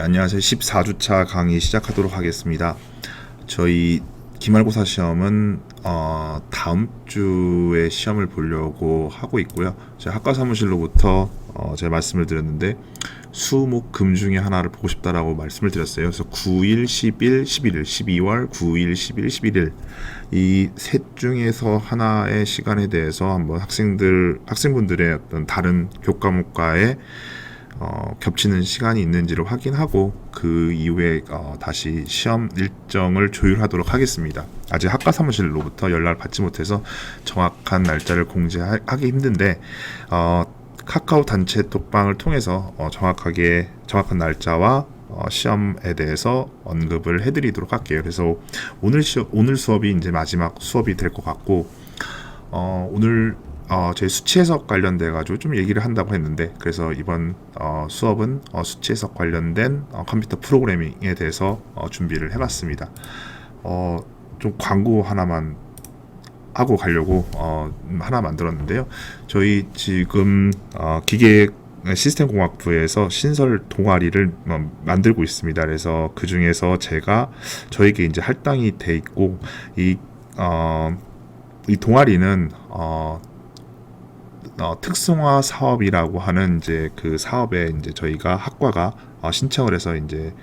안녕하세요. 14주차 강의 시작하도록 하겠습니다. 저희 기말고사 시험은 다음 주에 시험을 보려고 하고 있고요. 제가 학과 사무실로부터 제가 말씀을 드렸는데 수목 금 중에 하나를 보고 싶다라고 말씀을 드렸어요. 그래서 9일, 10일, 11일, 12월 9일, 10일, 11일 이 셋 중에서 하나의 시간에 대해서 한번 학생분들의 어떤 다른 교과목과의 겹치는 시간이 있는지를 확인하고 그 이후에 다시 시험 일정을 조율하도록 하겠습니다. 아직 학과 사무실로부터 연락을 받지 못해서 정확한 날짜를 공지하기 힘든데 카카오 단체 톡방을 통해서 정확한 날짜와 시험에 대해서 언급을 해드리도록 할게요. 그래서 오늘 수업이 이제 마지막 수업이 될 것 같고 오늘 제 수치 해석 관련돼 가지고 좀 얘기를 한다고 했는데, 그래서 이번 수업은 수치 해석 관련된 컴퓨터 프로그래밍에 대해서 준비를 해봤습니다. 좀 광고 하나만 하고 가려고 하나 만들었는데요. 저희 지금 기계 시스템공학부에서 신설 동아리를 만들고 있습니다. 그래서 그 중에서 저에게 이제 할당이 돼 있고 이 동아리는 특성화 사업이라고 하는 이제 그 사업에 이제 저희가 학과가 신청을 해서 이제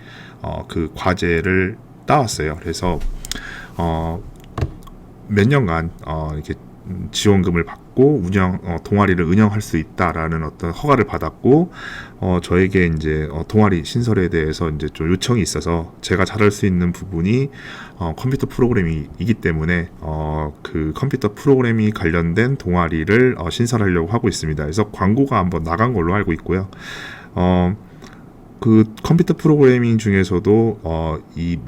그 과제를 따왔어요. 그래서 몇 년간 이렇게 지원금을 받고 동아리를 운영할 수 있다라는 어떤 허가를 받았고, 저에게 이제 동아리 신설에 대해서 이제 좀 요청이 있어서 제가 잘할 수 있는 부분이 컴퓨터 프로그래밍이기 때문에 그 컴퓨터 프로그래밍 관련된 동아리를 신설하려고 하고 있습니다. 그래서 광고가 한번 나간 걸로 알고 있고요. 그 컴퓨터 프로그래밍 중에서도 이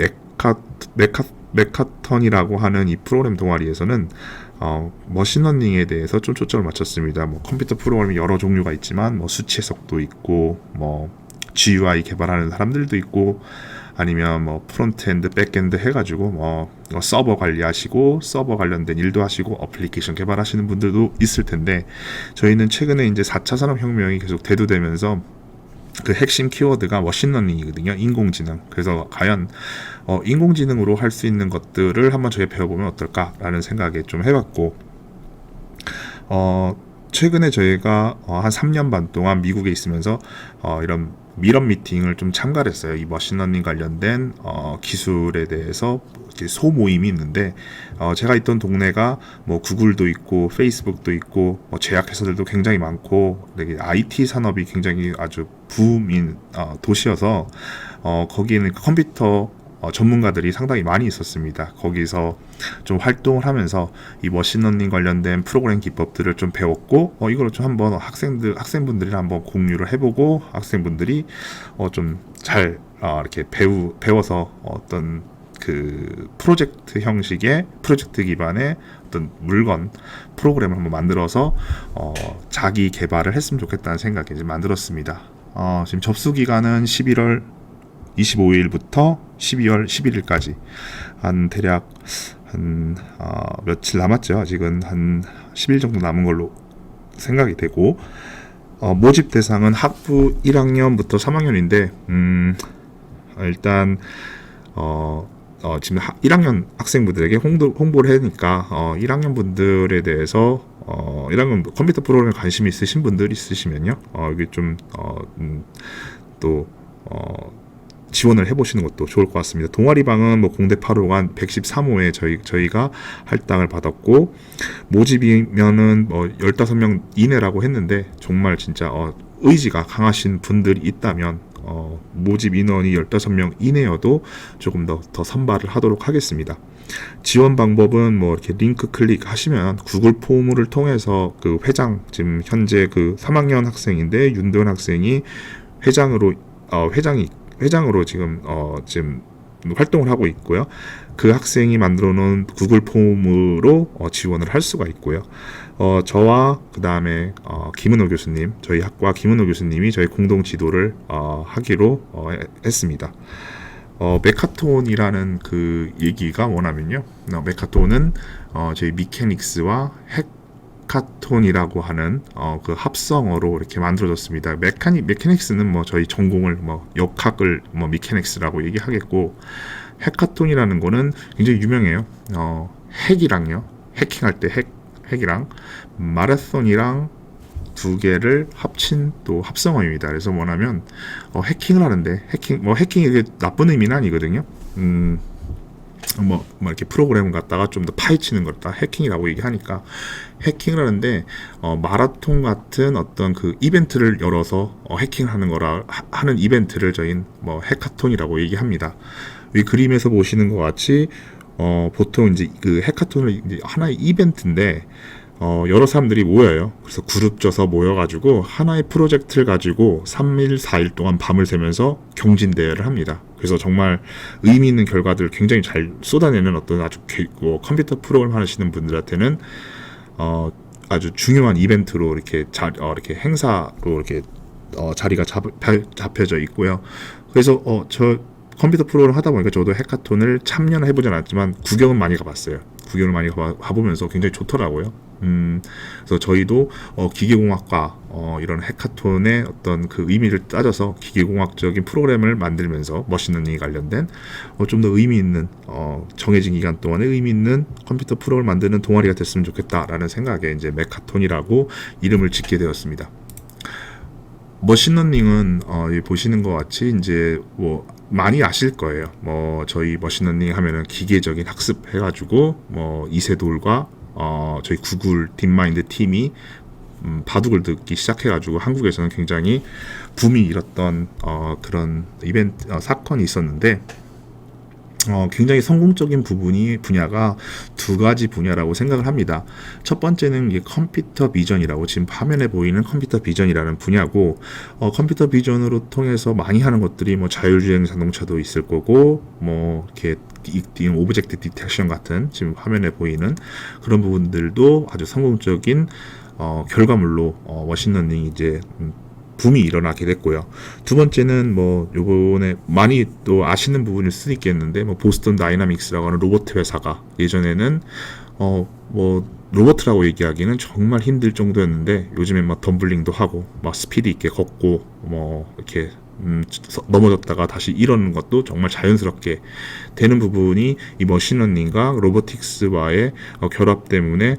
메카턴이라고 하는 이 프로그램 동아리에서는 머신러닝에 대해서 좀 초점을 맞췄습니다. 뭐 컴퓨터 프로그래밍 여러 종류가 있지만 뭐 수치 해석도 있고 뭐 GUI 개발하는 사람들도 있고, 아니면 뭐 프론트엔드, 백엔드 해가지고 뭐 서버 관리하시고 서버 관련된 일도 하시고 어플리케이션 개발하시는 분들도 있을 텐데, 저희는 최근에 이제 4차 산업혁명이 계속 대두되면서 그 핵심 키워드가 머신러닝이거든요. 인공지능. 그래서 과연 인공지능으로 할 수 있는 것들을 한번 저희 배워보면 어떨까라는 생각에 좀 해봤고, 최근에 저희가 한 3년 반 동안 미국에 있으면서 이런 밀업 미팅을 좀 참가를 했어요. 이 머신러닝 관련된 기술에 대해서 소모임이 있는데, 제가 있던 동네가 뭐 구글도 있고 페이스북도 있고 제약회사들도 굉장히 많고 되게 IT 산업이 굉장히 아주 붐인 도시여서 거기는 컴퓨터 전문가들이 상당히 많이 있었습니다. 거기서 좀 활동을 하면서 이 머신러닝 관련된 프로그램 기법들을 좀 배웠고, 이걸 좀 한번 학생분들이랑 한번 공유를 해보고, 학생분들이 좀 잘 이렇게 배워서 어떤 그 프로젝트 형식의 프로젝트 기반의 어떤 물건 프로그램을 한번 만들어서 자기 개발을 했으면 좋겠다는 생각에 이제 만들었습니다. 지금 접수 기간은 11월 25일부터 12월 11일까지 대략 며칠 남았죠. 아직은 한 10일 정도 남은 걸로 생각이 되고, 모집 대상은 학부 1학년부터 3학년인데 일단 지금 1학년 학생분들에게 홍보를 하니까 1학년 분들에 대해서 1학년 컴퓨터 프로그램에 관심이 있으신 분들 있으시면요, 이게 좀 지원을 해보시는 것도 좋을 것 같습니다. 동아리방은 뭐 공대 8호관 113호에 저희가 할당을 받았고, 모집이면은 뭐 15명 이내라고 했는데, 정말 진짜 의지가 강하신 분들이 있다면 모집 인원이 15명 이내여도 조금 더 선발을 하도록 하겠습니다. 지원 방법은 뭐 이렇게 링크 클릭하시면 구글 폼을 통해서 그 지금 현재 그 3학년 학생인데 윤도현 학생이 회장으로 지금 활동을 하고 있고요. 그 학생이 만들어 놓은 구글 폼으로 지원을 할 수가 있고요. 저와 그 다음에 김은호 교수님, 저희 학과 김은호 교수님이 저희 공동 지도를 하기로 했습니다. 메카톤이라는 그 얘기가 뭐냐면요, 메카톤은 저희 미케닉스와 핵 해카톤이라고 하는 그 합성어로 이렇게 만들어졌습니다. 메카닉스는 뭐 저희 전공을 뭐 역학을 뭐 미케닉스라고 얘기하겠고, 해카톤이라는 거는 굉장히 유명해요. 핵이랑요, 해킹할 때 핵이랑 마라톤이랑 두 개를 합친 또 합성어입니다. 그래서 뭐냐면 해킹을 하는데, 해킹이 이게 나쁜 의미는 아니거든요. 뭐 이렇게 프로그램을 갖다가 좀 더 파헤치는 걸 다 해킹이라고 얘기하니까, 해킹을 하는데 마라톤 같은 어떤 그 이벤트를 열어서 해킹을 하는 거라 하는 이벤트를 저희는 뭐 해카톤이라고 얘기합니다. 이 그림에서 보시는 것 같이 보통 이제 그 해카톤을 이제 하나의 이벤트인데 여러 사람들이 모여요. 그래서 그룹 져서 모여가지고 하나의 프로젝트를 가지고 3일, 4일 동안 밤을 새면서 경진대회를 합니다. 그래서 정말 의미 있는 결과들을 굉장히 잘 쏟아내는 어떤 아주 컴퓨터 프로그램 하시는 분들한테는 아주 중요한 이벤트로 이렇게 이렇게 행사로 이렇게 자리가 잡혀져 있고요. 그래서 저 컴퓨터 프로그램 하다 보니까 저도 해카톤을 참여는 해보진 않았지만 구경은 많이 가봤어요. 구경을 많이 가보면서 굉장히 좋더라고요. 그래서 저희도 기계공학과 이런 해카톤의 어떤 그 의미를 따져서 기계공학적인 프로그램을 만들면서 머신러닝에 관련된 좀 더 의미 있는 정해진 기간 동안에 의미 있는 컴퓨터 프로그램을 만드는 동아리가 됐으면 좋겠다라는 생각에 이제 메카톤이라고 이름을 짓게 되었습니다. 머신러닝은 보시는 것 같이 이제 뭐 많이 아실 거예요. 뭐 저희 머신러닝 하면은 기계적인 학습 해가지고 뭐 이세돌과 저희 구글 딥마인드 팀이 바둑을 듣기 시작해가지고 한국에서는 굉장히 붐이 일었던 그런 이벤트 사건이 있었는데, 굉장히 성공적인 분야가 두 가지 분야라고 생각을 합니다. 첫 번째는 이게 컴퓨터 비전이라고, 지금 화면에 보이는 컴퓨터 비전이라는 분야고, 컴퓨터 비전으로 통해서 많이 하는 것들이 뭐 자율주행 자동차도 있을 거고, 뭐 이렇게 오브젝트 디텍션 같은 지금 화면에 보이는 그런 부분들도 아주 성공적인 결과물로 머신러닝이 이제 붐이 일어나게 됐고요. 두 번째는 뭐 요번에 많이 또 아시는 부분일 수도 있겠는데, 뭐 보스턴 다이나믹스라고 하는 로봇 회사가 예전에는 뭐 로봇이라고 얘기하기는 정말 힘들 정도였는데, 요즘엔 막 덤블링도 하고 막 스피드 있게 걷고 뭐 이렇게 넘어졌다가 다시 일어나는 것도 정말 자연스럽게 되는 부분이 이 머신러닝과 로보틱스와의 결합 때문에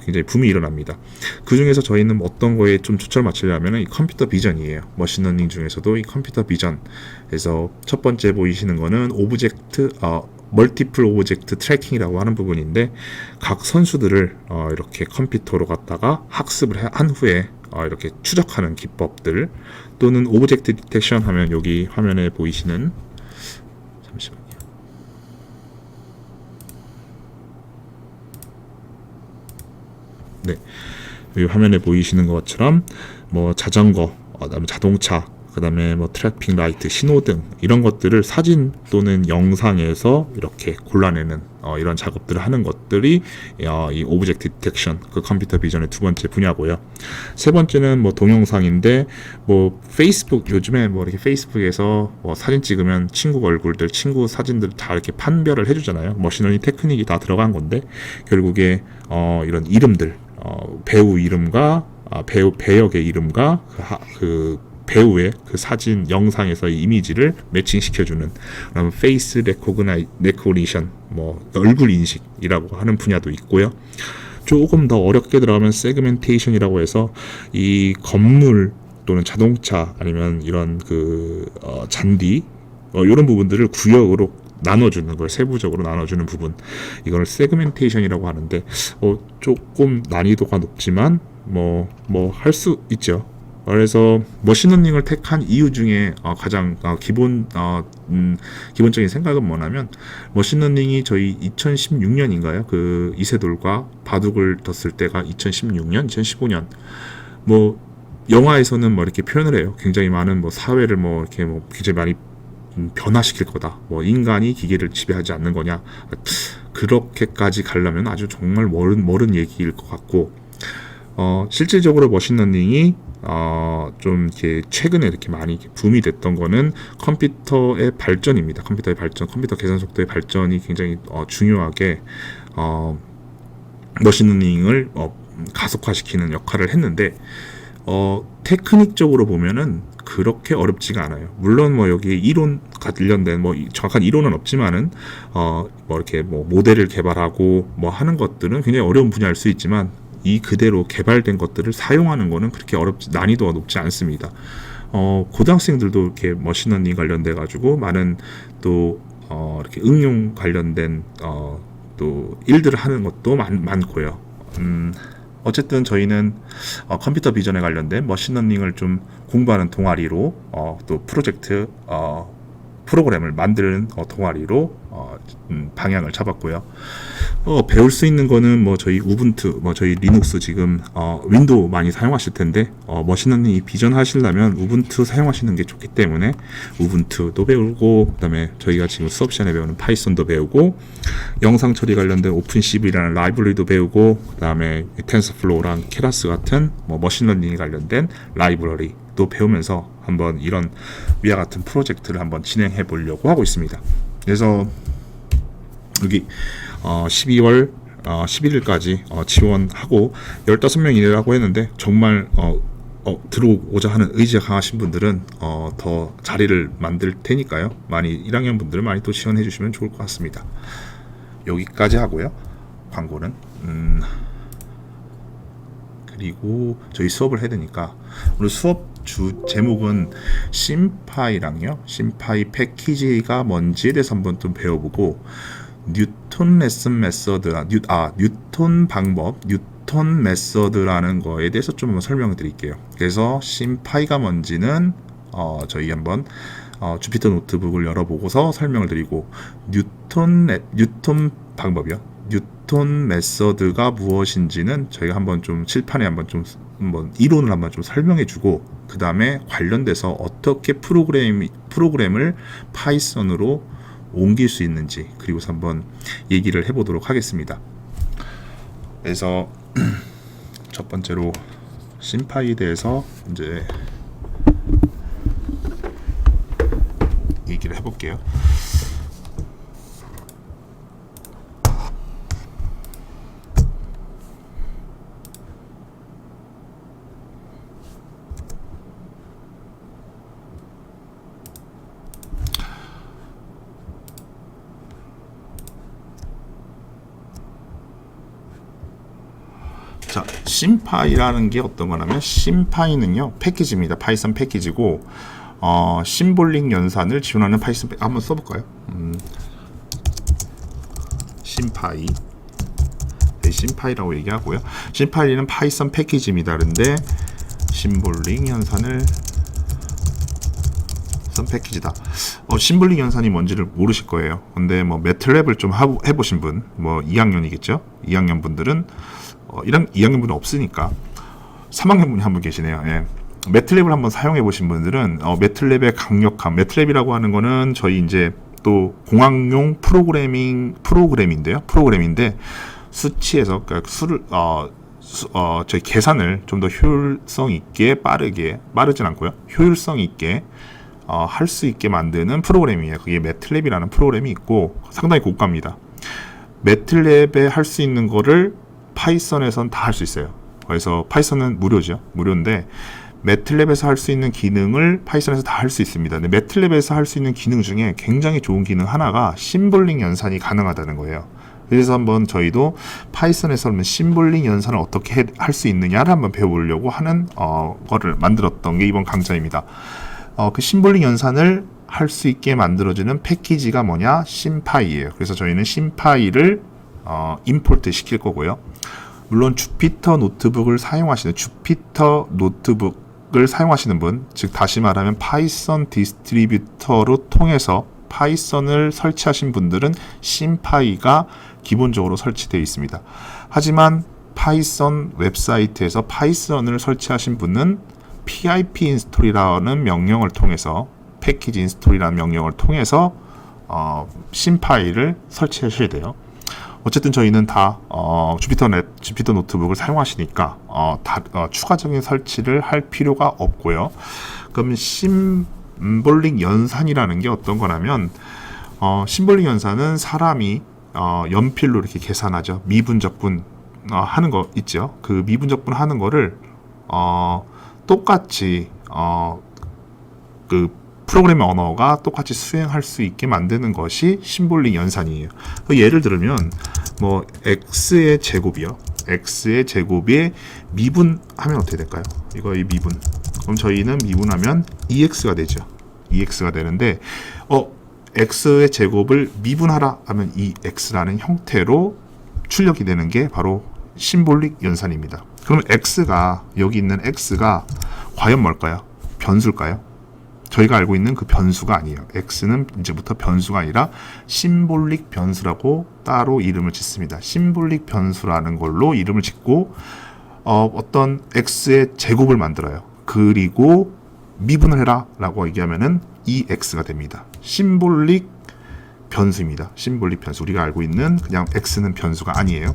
굉장히 붐이 일어납니다. 그 중에서 저희는 어떤 거에 좀 초점을 맞추려면 이 컴퓨터 비전이에요. 머신러닝 중에서도 이 컴퓨터 비전에서 첫 번째 보이시는 거는 멀티플 오브젝트 트래킹이라고 하는 부분인데, 각 선수들을 이렇게 컴퓨터로 갖다가 학습을 한 후에 이렇게 추적하는 기법들, 또는 오브젝트 디텍션 하면 여기 화면에 보이시는, 잠시만요. 네, 여기 화면에 보이시는 것처럼 뭐 자전거, 그다음에 자동차, 그 다음에 뭐 트래픽 라이트, 신호등, 이런 것들을 사진 또는 영상에서 이렇게 골라내는 이런 작업들을 하는 것들이 이 오브젝트 디텍션, 그 컴퓨터 비전의 두 번째 분야고요. 세 번째는 뭐 동영상인데, 뭐 페이스북, 요즘에 뭐 이렇게 페이스북에서 뭐 사진 찍으면 친구 얼굴들, 친구 사진들 다 이렇게 판별을 해주잖아요. 머신러닝 테크닉이 다 들어간 건데, 결국에 이런 이름들, 배우 이름과 배역의 이름과 그 배우의 그 사진, 영상에서의 이미지를 매칭시켜주는 페이스 레코니션, 뭐 얼굴 인식이라고 하는 분야도 있고요. 조금 더 어렵게 들어가면 세그멘테이션이라고 해서 이 건물 또는 자동차 아니면 이런 그 잔디 이런 부분들을 구역으로 나눠주는 걸, 세부적으로 나눠주는 부분, 이거를 세그멘테이션이라고 하는데 조금 난이도가 높지만 뭐 할 수 있죠. 그래서 머신러닝을 택한 이유 중에 가장 기본적인 생각은 뭐냐면, 머신러닝이 저희 2016년인가요? 그 이세돌과 바둑을 뒀을 때가 2016년, 2015년. 뭐 영화에서는 뭐 이렇게 표현을 해요. 굉장히 많은 뭐 사회를 뭐 이렇게 뭐 굉장히 많이 변화시킬 거다. 뭐 인간이 기계를 지배하지 않는 거냐. 그렇게까지 가려면 아주 정말 멀은 얘기일 것 같고, 실질적으로 머신러닝이 좀 이렇게 최근에 이렇게 많이 붐이 됐던 거는 컴퓨터의 발전입니다. 컴퓨터의 발전, 컴퓨터 계산 속도의 발전이 굉장히 중요하게 머신러닝을 가속화시키는 역할을 했는데 테크닉적으로 보면은 그렇게 어렵지가 않아요. 물론 뭐 여기 이론 관련된 뭐 정확한 이론은 없지만은 뭐 이렇게 뭐 모델을 개발하고 뭐 하는 것들은 굉장히 어려운 분야일 수 있지만 이 그대로 개발된 것들을 사용하는 거는 그렇게 난이도가 높지 않습니다. 고등학생들도 이렇게 머신러닝 관련돼 가지고 많은 또 이렇게 응용 관련된 또 일들을 하는 것도 많고요. 어쨌든 저희는 컴퓨터 비전에 관련된 머신러닝을 좀 공부하는 동아리로 또 프로젝트 프로그램을 만드는 동아리로 방향을 잡았고요. 배울 수 있는 거는 뭐 저희 우분투, 뭐 저희 리눅스 지금 윈도우 많이 사용하실 텐데 머신러닝 비전 하시려면 우분투 사용하시는 게 좋기 때문에 우분투도 배우고, 그다음에 저희가 지금 수업 시간에 배우는 파이썬도 배우고, 영상 처리 관련된 오픈CV라는 라이브러리도 배우고, 그다음에 텐서플로우랑 케라스 같은 뭐 머신러닝 관련된 라이브러리도 배우면서 한번 이런 위와 같은 프로젝트를 한번 진행해 보려고 하고 있습니다. 그래서 여기 12월 11일까지 지원하고 15명이라고 했는데 정말 들어오고자 하는 의지가 강하신 분들은 더 자리를 만들 테니까요. 많이 1학년 분들은 많이 또 지원해 주시면 좋을 것 같습니다. 여기까지 하고요. 광고는 그리고 저희 수업을 해야 되니까 오늘 수업 주 제목은 심파이랑요, 심파이 패키지가 뭔지에 대해서 한번 좀 배워보고, 뉴턴 레슨 메서드, 뉴턴 방법, 뉴턴 메서드라는 거에 대해서 좀 설명을 드릴게요. 그래서 심파이가 뭔지는 저희 한번 주피터 노트북을 열어보고서 설명을 드리고, 뉴턴 방법이요. 뉴턴 메서드가 무엇인지는 저희가 한번 좀 칠판에 한번 이론을 한번 좀 설명해주고, 그 다음에 관련돼서 어떻게 프로그램을 파이썬으로 옮길 수 있는지, 그리고서 한번 얘기를 해보도록 하겠습니다. 그래서 첫 번째로 심파이에 대해서 이제 얘기를 해볼게요. 자, 심파이라는 게 어떤 거냐면, 심파이는요 패키지입니다. 파이썬 패키지고 심볼릭 연산을 지원하는 파이썬 한번 써볼까요? 심파이, 네, 심파이라고 얘기하고요. 심파이는 파이썬 패키지입니다. 그런데 심볼릭 연산을 패키지다. 심볼릭 연산이 뭔지를 모르실 거예요. 근데 뭐 매트랩을 좀 해보신 분, 뭐 2학년이겠죠? 2학년 분들은 2학년 분은 없으니까 3학년 분이 한 분 계시네요. 예. 매트랩을 한번 사용해 보신 분들은 매트랩의 강력함, 매트랩이라고 하는 거는 저희 이제 또 공학용 프로그램인데 수치에서 그러니까 저희 계산을 좀 더 효율성 있게 빠르진 않고요. 효율성 있게 할 수 있게 만드는 프로그램이에요. 그게 매트랩이라는 프로그램이 있고 상당히 고가입니다. 매트랩에 할 수 있는 거를 파이썬에선 다 할 수 있어요. 그래서 파이썬은 무료죠. 무료인데 매트랩에서 할 수 있는 기능을 파이썬에서 다 할 수 있습니다. 근데 매트랩에서 할 수 있는 기능 중에 굉장히 좋은 기능 하나가 심볼링 연산이 가능하다는 거예요. 그래서 한번 저희도 파이썬에서 심볼링 연산을 어떻게 할 수 있느냐를 한번 배워보려고 하는 거를 만들었던 게 이번 강좌입니다. 그 심볼링 연산을 할 수 있게 만들어주는 패키지가 뭐냐? 심파이예요. 그래서 저희는 심파이를 임포트 시킬 거고요. 물론 주피터 노트북을 사용하시는 분, 즉 다시 말하면 파이썬 디스트리뷰터로 통해서 파이썬을 설치하신 분들은 심파이가 기본적으로 설치되어 있습니다. 하지만 파이썬 웹사이트에서 파이썬을 설치하신 분은 pip 인스톨이라는 명령을 통해서, 패키지 인스톨이라는 명령을 통해서 심파이를 설치하셔야 돼요. 어쨌든 저희는 다 주피터 노트북을 사용하시니까 추가적인 설치를 할 필요가 없고요. 그럼 심볼릭 연산이라는 게 어떤 거냐면, 심볼릭 연산은 사람이 연필로 이렇게 계산하죠. 미분, 적분 하는 거 있죠. 그 미분적분 하는 거를 똑같이 그 프로그래밍 언어가 똑같이 수행할 수 있게 만드는 것이 심볼릭 연산이에요. 예를 들면 뭐 x의 제곱이요. x의 제곱에 미분하면 어떻게 될까요? 이거의 미분. 그럼 저희는 미분하면 2x가 되죠. 2x가 되는데 x의 제곱을 미분하라 하면 2x라는 형태로 출력이 되는 게 바로 심볼릭 연산입니다. 그럼 x가 여기 있는 x가 과연 뭘까요? 변수일까요? 저희가 알고 있는 그 변수가 아니에요. x는 이제부터 변수가 아니라 심볼릭 변수라고 따로 이름을 짓습니다. 심볼릭 변수라는 걸로 이름을 짓고 어떤 x의 제곱을 만들어요. 그리고 미분을 해라 라고 얘기하면은 2x가 됩니다. 심볼릭 변수입니다. 심볼릭 변수. 우리가 알고 있는 그냥 x는 변수가 아니에요.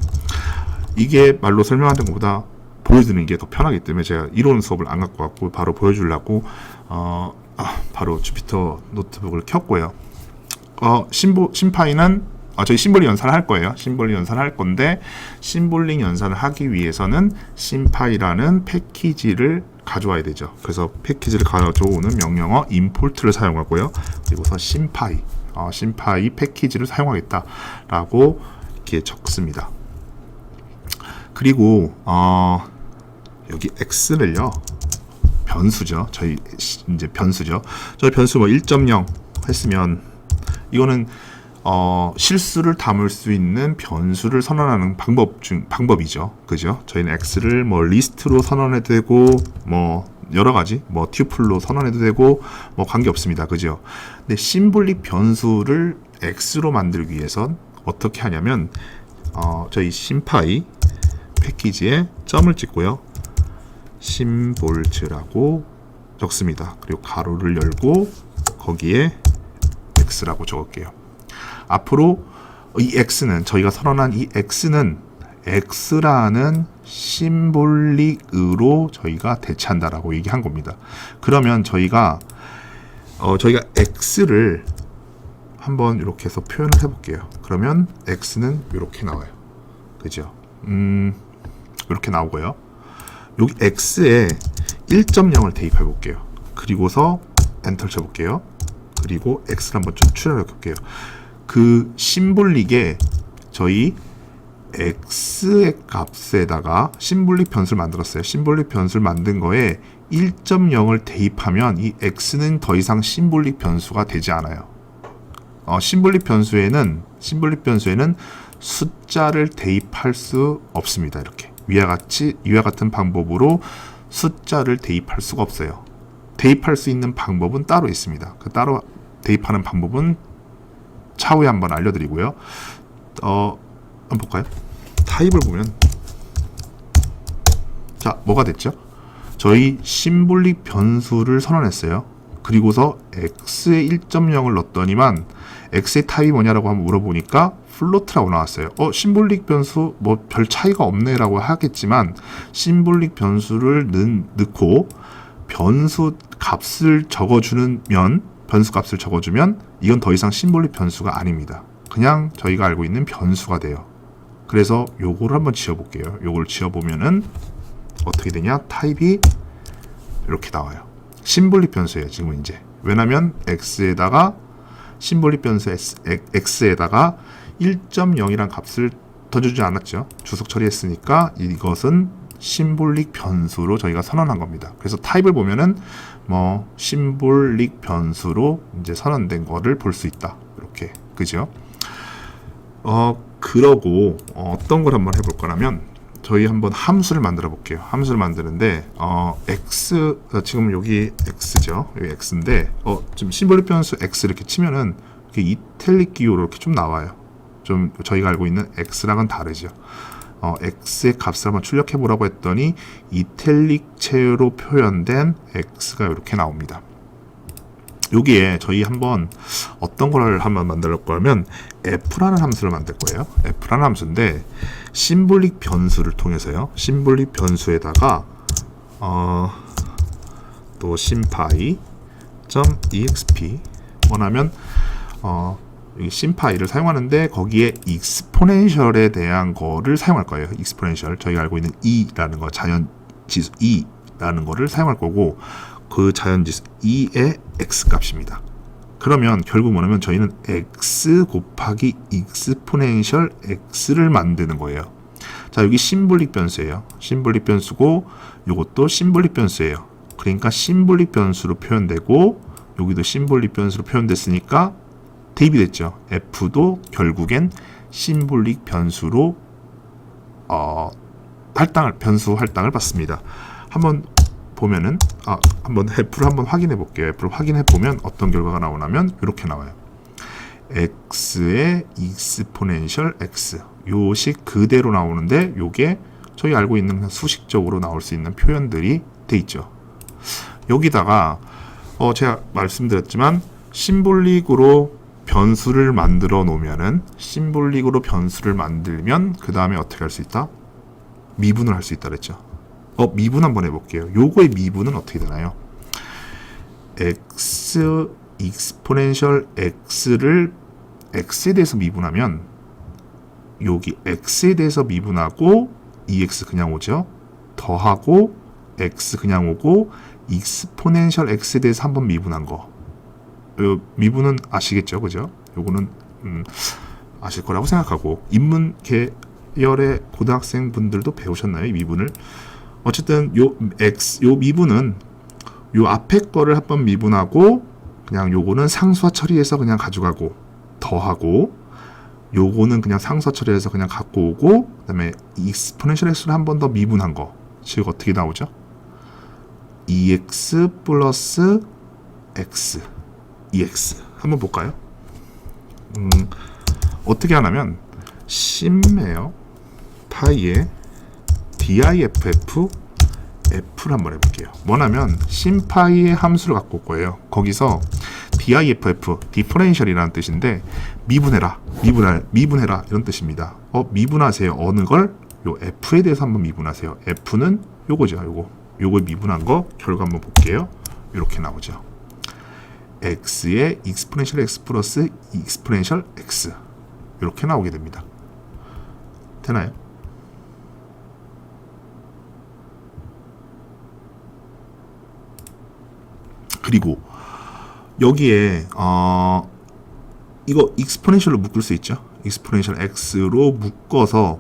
이게 말로 설명하는 것보다 보여드리는 게 더 편하기 때문에 제가 이론 수업을 안 갖고 왔고 바로 보여주려고 바로 주피터 노트북을 켰고요. 심파이는 저희 심볼릭 연산을 할 거예요. 심볼릭 연산을 할 건데 심볼릭 연산을 하기 위해서는 심파이라는 패키지를 가져와야 되죠. 그래서 패키지를 가져오는 명령어 import를 사용하고요. 그리고서 심파이 패키지를 사용하겠다라고 이렇게 적습니다. 그리고 여기 x를요. 변수죠. 저희 이제 변수죠. 저희 변수 뭐 1.0 했으면 이거는 실수를 담을 수 있는 변수를 선언하는 방법이죠. 그죠? 저희는 x를 뭐 리스트로 선언해도 되고 뭐 여러 가지 뭐 튜플로 선언해도 되고 뭐 관계 없습니다. 그죠? 근데 심볼릭 변수를 x로 만들기 위해선 어떻게 하냐면 저희 심파이 패키지에 점을 찍고요. 심볼트라고 적습니다. 그리고 가로를 열고 거기에 x라고 적을게요. 앞으로 이 x는 저희가 선언한 이 x는 x라는 심볼릭으로 저희가 대체한다라고 얘기한 겁니다. 그러면 저희가 x를 한번 이렇게 해서 표현을 해볼게요. 그러면 x는 이렇게 나와요. 그죠? 이렇게 나오고요. 여기 x에 1.0을 대입해 볼게요. 그리고서 엔터를 쳐볼게요. 그리고 x를 한번 좀 출력해 볼게요. 그 심볼릭에 저희 x의 값에다가 심볼릭 변수를 만들었어요. 심볼릭 변수를 만든 거에 1.0을 대입하면 이 x는 더 이상 심볼릭 변수가 되지 않아요. 심볼릭 변수에는 숫자를 대입할 수 없습니다. 이렇게 위와 같은 방법으로 숫자를 대입할 수가 없어요. 대입할 수 있는 방법은 따로 있습니다. 그 따로 대입하는 방법은 차후에 한번 알려드리고요. 한번 볼까요? 타입을 보면 자, 뭐가 됐죠? 저희 심볼릭 변수를 선언했어요. 그리고서 x에 1.0을 넣었더니만 x의 타입이 뭐냐라고 한번 물어보니까 플로트라고 나왔어요. 심볼릭 변수 뭐 별 차이가 없네라고 하겠지만 심볼릭 변수를 넣고 변수 값을 적어주면 이건 더 이상 심볼릭 변수가 아닙니다. 그냥 저희가 알고 있는 변수가 돼요. 그래서 요거를 한번 지어볼게요. 요걸 지어보면은 어떻게 되냐? 타입이 이렇게 나와요. 심볼릭 변수예요. 지금은 이제 왜냐면 x에다가 심볼릭 변수 x에다가 1.0이란 값을 던져주지 않았죠. 주석 처리했으니까 이것은 심볼릭 변수로 저희가 선언한 겁니다. 그래서 타입을 보면은 뭐 심볼릭 변수로 이제 선언된 거를 볼 수 있다. 이렇게 그죠? 그러고 어떤 걸 한번 해볼 거라면 저희 한번 함수를 만들어 볼게요. 함수를 만드는데 x 지금 여기 x죠. 여기 x인데 지금 심볼릭 변수 x 이렇게 치면은 이렇게 이탈릭 기호로 이렇게 좀 나와요. 좀 저희가 알고 있는 x랑은 다르죠. x의 값을 한번 출력해 보라고 했더니 이탈릭체로 표현된 x가 이렇게 나옵니다. 여기에 저희 한번 어떤 걸 한번 만들 거면 f라는 함수를 만들 거예요. f라는 함수인데 심볼릭 변수를 통해서요. 심볼릭 변수에다가 또 심파이.exp 원하면 여기 심파이를 사용하는데 거기에 익스포넨셜에 대한 거를 사용할 거예요. 익스포넨셜 저희가 알고 있는 E라는 거 자연 지수 E라는 거를 사용할 거고 그 자연 지수 E의 X 값입니다. 그러면 결국 뭐냐면 저희는 X 곱하기 익스포넨셜 X를 만드는 거예요. 자 여기 심볼릭 변수예요. 심볼릭 변수고 이것도 심볼릭 변수예요. 그러니까 심볼릭 변수로 표현되고 여기도 심볼릭 변수로 표현됐으니까 대입이 됐죠. F도 결국엔 심볼릭 변수로 변수 할당을 받습니다. 한번 보면은 한번 F를 한번 확인해 볼게요. F를 확인해 보면 어떤 결과가 나오냐면 이렇게 나와요. X의 익스포넨셜 X 요식 그대로 나오는데 요게 저희 알고 있는 수식적으로 나올 수 있는 표현들이 돼 있죠. 여기다가 제가 말씀드렸지만 심볼릭으로 변수를 만들어 놓으면은 심볼릭으로 변수를 만들면 그 다음에 어떻게 할 수 있다? 미분을 할 수 있다 그랬죠. 미분 한번 해볼게요. 요거의 미분은 어떻게 되나요? X 익스포넨셜 X를 X에 대해서 미분하면 여기 X에 대해서 미분하고 EX 그냥 오죠. 더하고 X 그냥 오고 익스포넨셜 X에 대해서 한번 미분한 거. 미분은 아시겠죠, 그죠? 요거는 아실 거라고 생각하고 인문 계열의 고등학생 분들도 배우셨나요, 이 미분을? 어쨌든 요 미분은 요 앞에 거를 한번 미분하고 그냥 요거는 상수화 처리해서 그냥 가져가고 더하고 요거는 그냥 상수화 처리해서 그냥 갖고 오고 그다음에 익스포넨셜 x를 한 번 더 미분한 거, 즉 어떻게 나오죠? EX 플러스 X EX 한번 볼까요? 어떻게 하냐면 심이에요. 파이에 DIFF F를 한번 해볼게요. 뭐냐면 심파이의 함수를 갖고 올 거예요. 거기서 DIFF 디퍼렌셜이라는 뜻인데 미분해라 이런 뜻입니다. 미분하세요. 어느 걸? 요 F에 대해서 한번 미분하세요. F는 요거죠. 요거 미분한 거 결과 한번 볼게요. 이렇게 나오죠. X의 익스포넨셜 X 플러스 익스포넨셜 X 이렇게 나오게 됩니다. 되나요? 그리고 여기에 이거 익스포넨셜로 묶을 수 있죠. 익스포넨셜 X로 묶어서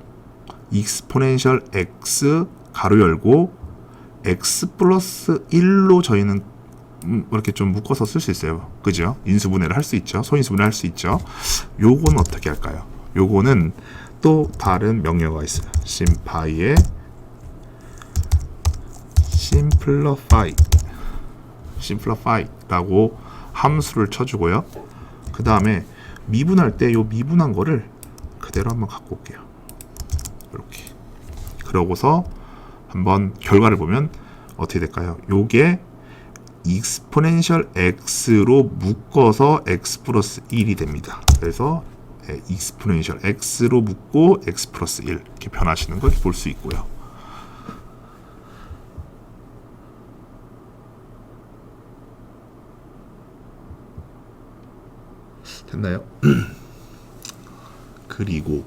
익스포넨셜 X 가로 열고 X 플러스 1로 저희는 이렇게 좀 묶어서 쓸 수 있어요. 그죠? 인수분해를 할 수 있죠. 소인수분해를 할 수 있죠. 요거는 어떻게 할까요? 요거는 또 다른 명령어가 있어요. 심파이의 simplify라고 함수를 쳐주고요. 그 다음에 미분할 때 요 미분한 거를 그대로 한번 갖고 올게요. 이렇게. 그러고서 한번 결과를 보면 어떻게 될까요? 요게 익스포넨셜 x로 묶어서 x 플러스 1이 됩니다. 그래서 익스포넨셜 x로 묶고 x 플러스 1 이렇게 변하시는 걸 볼 수 있고요. 됐나요? 그리고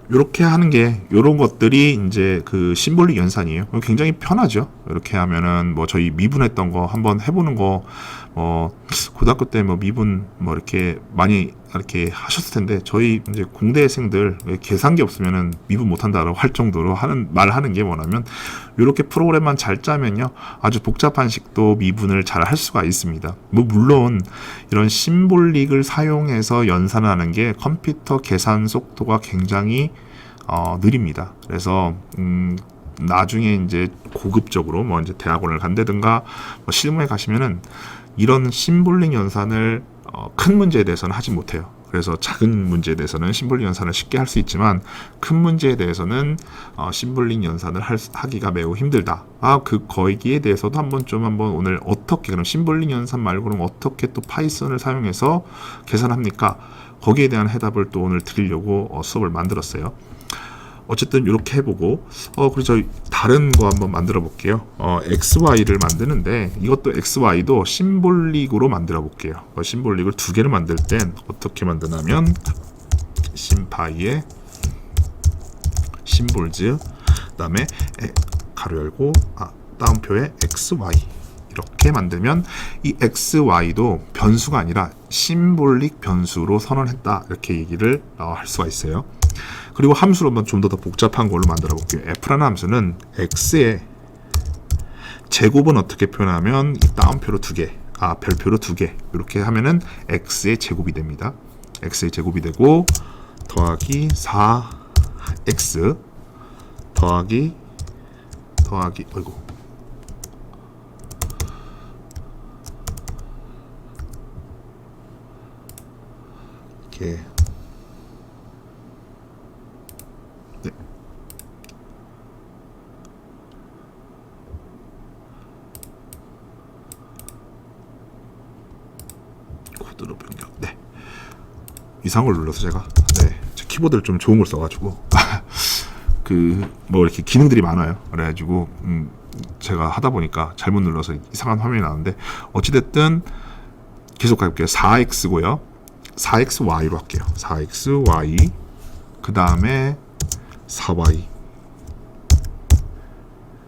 이렇게 하는 게 이런 것들이 이제 그 심볼릭 연산이에요. 굉장히 편하죠. 이렇게 하면은 뭐 저희 미분했던 거 한번 해보는 거 고등학교 때 뭐 미분 뭐 이렇게 많이 이렇게 하셨을 텐데 저희 이제 공대생들 계산기 없으면은 미분 못한다라고 할 정도로 말하는 게 뭐냐면 이렇게 프로그램만 잘 짜면요 아주 복잡한 식도 미분을 잘 할 수가 있습니다. 뭐 물론 이런 심볼릭을 사용해서 연산하는 게 컴퓨터 계산 속도가 굉장히 느립니다. 그래서 나중에 이제 고급적으로 뭐 이제 대학원을 간다든가 뭐 실무에 가시면은 이런 심볼릭 연산을 큰 문제에 대해서는 하지 못해요. 그래서 작은 문제에 대해서는 심볼릭 연산을 쉽게 할 수 있지만 큰 문제에 대해서는 심볼릭 연산을 하기가 매우 힘들다. 거기에 대해서도 한번 오늘 어떻게 그럼 심볼릭 연산 말고는 어떻게 또 파이썬을 사용해서 계산합니까? 거기에 대한 해답을 또 오늘 드리려고 수업을 만들었어요. 어쨌든 이렇게 해보고 그리고 저희 다른 거 한번 만들어 볼게요. XY를 만드는데 이것도 XY도 심볼릭으로 만들어 볼게요. 심볼릭을 두 개를 만들 땐 어떻게 만드냐면 심파이의 심볼즈 그다음에 가로 열고 따옴표에 XY 이렇게 만들면 이 XY도 변수가 아니라 심볼릭 변수로 선언했다 이렇게 얘기를 할 수가 있어요. 그리고 함수로 한번 좀 더 복잡한 걸로 만들어 볼게요. f라는 함수는 x의 제곱은 어떻게 표현하면 이 따옴표로 두 개, 별표로 두 개 이렇게 하면은 x의 제곱이 됩니다. x의 제곱이 되고 더하기 4x 더하기 어이구 이렇게 코드로 변경. 이상한 걸 눌러서 제가 제 키보드를 좀 좋은 걸 써가지고 뭐 이렇게 기능들이 많아요. 그래가지고 제가 하다 보니까 잘못 눌러서 이상한 화면이 나는데 어찌됐든 계속 갈게요. 4x고요. 4xy로 할게요. 4xy 그 다음에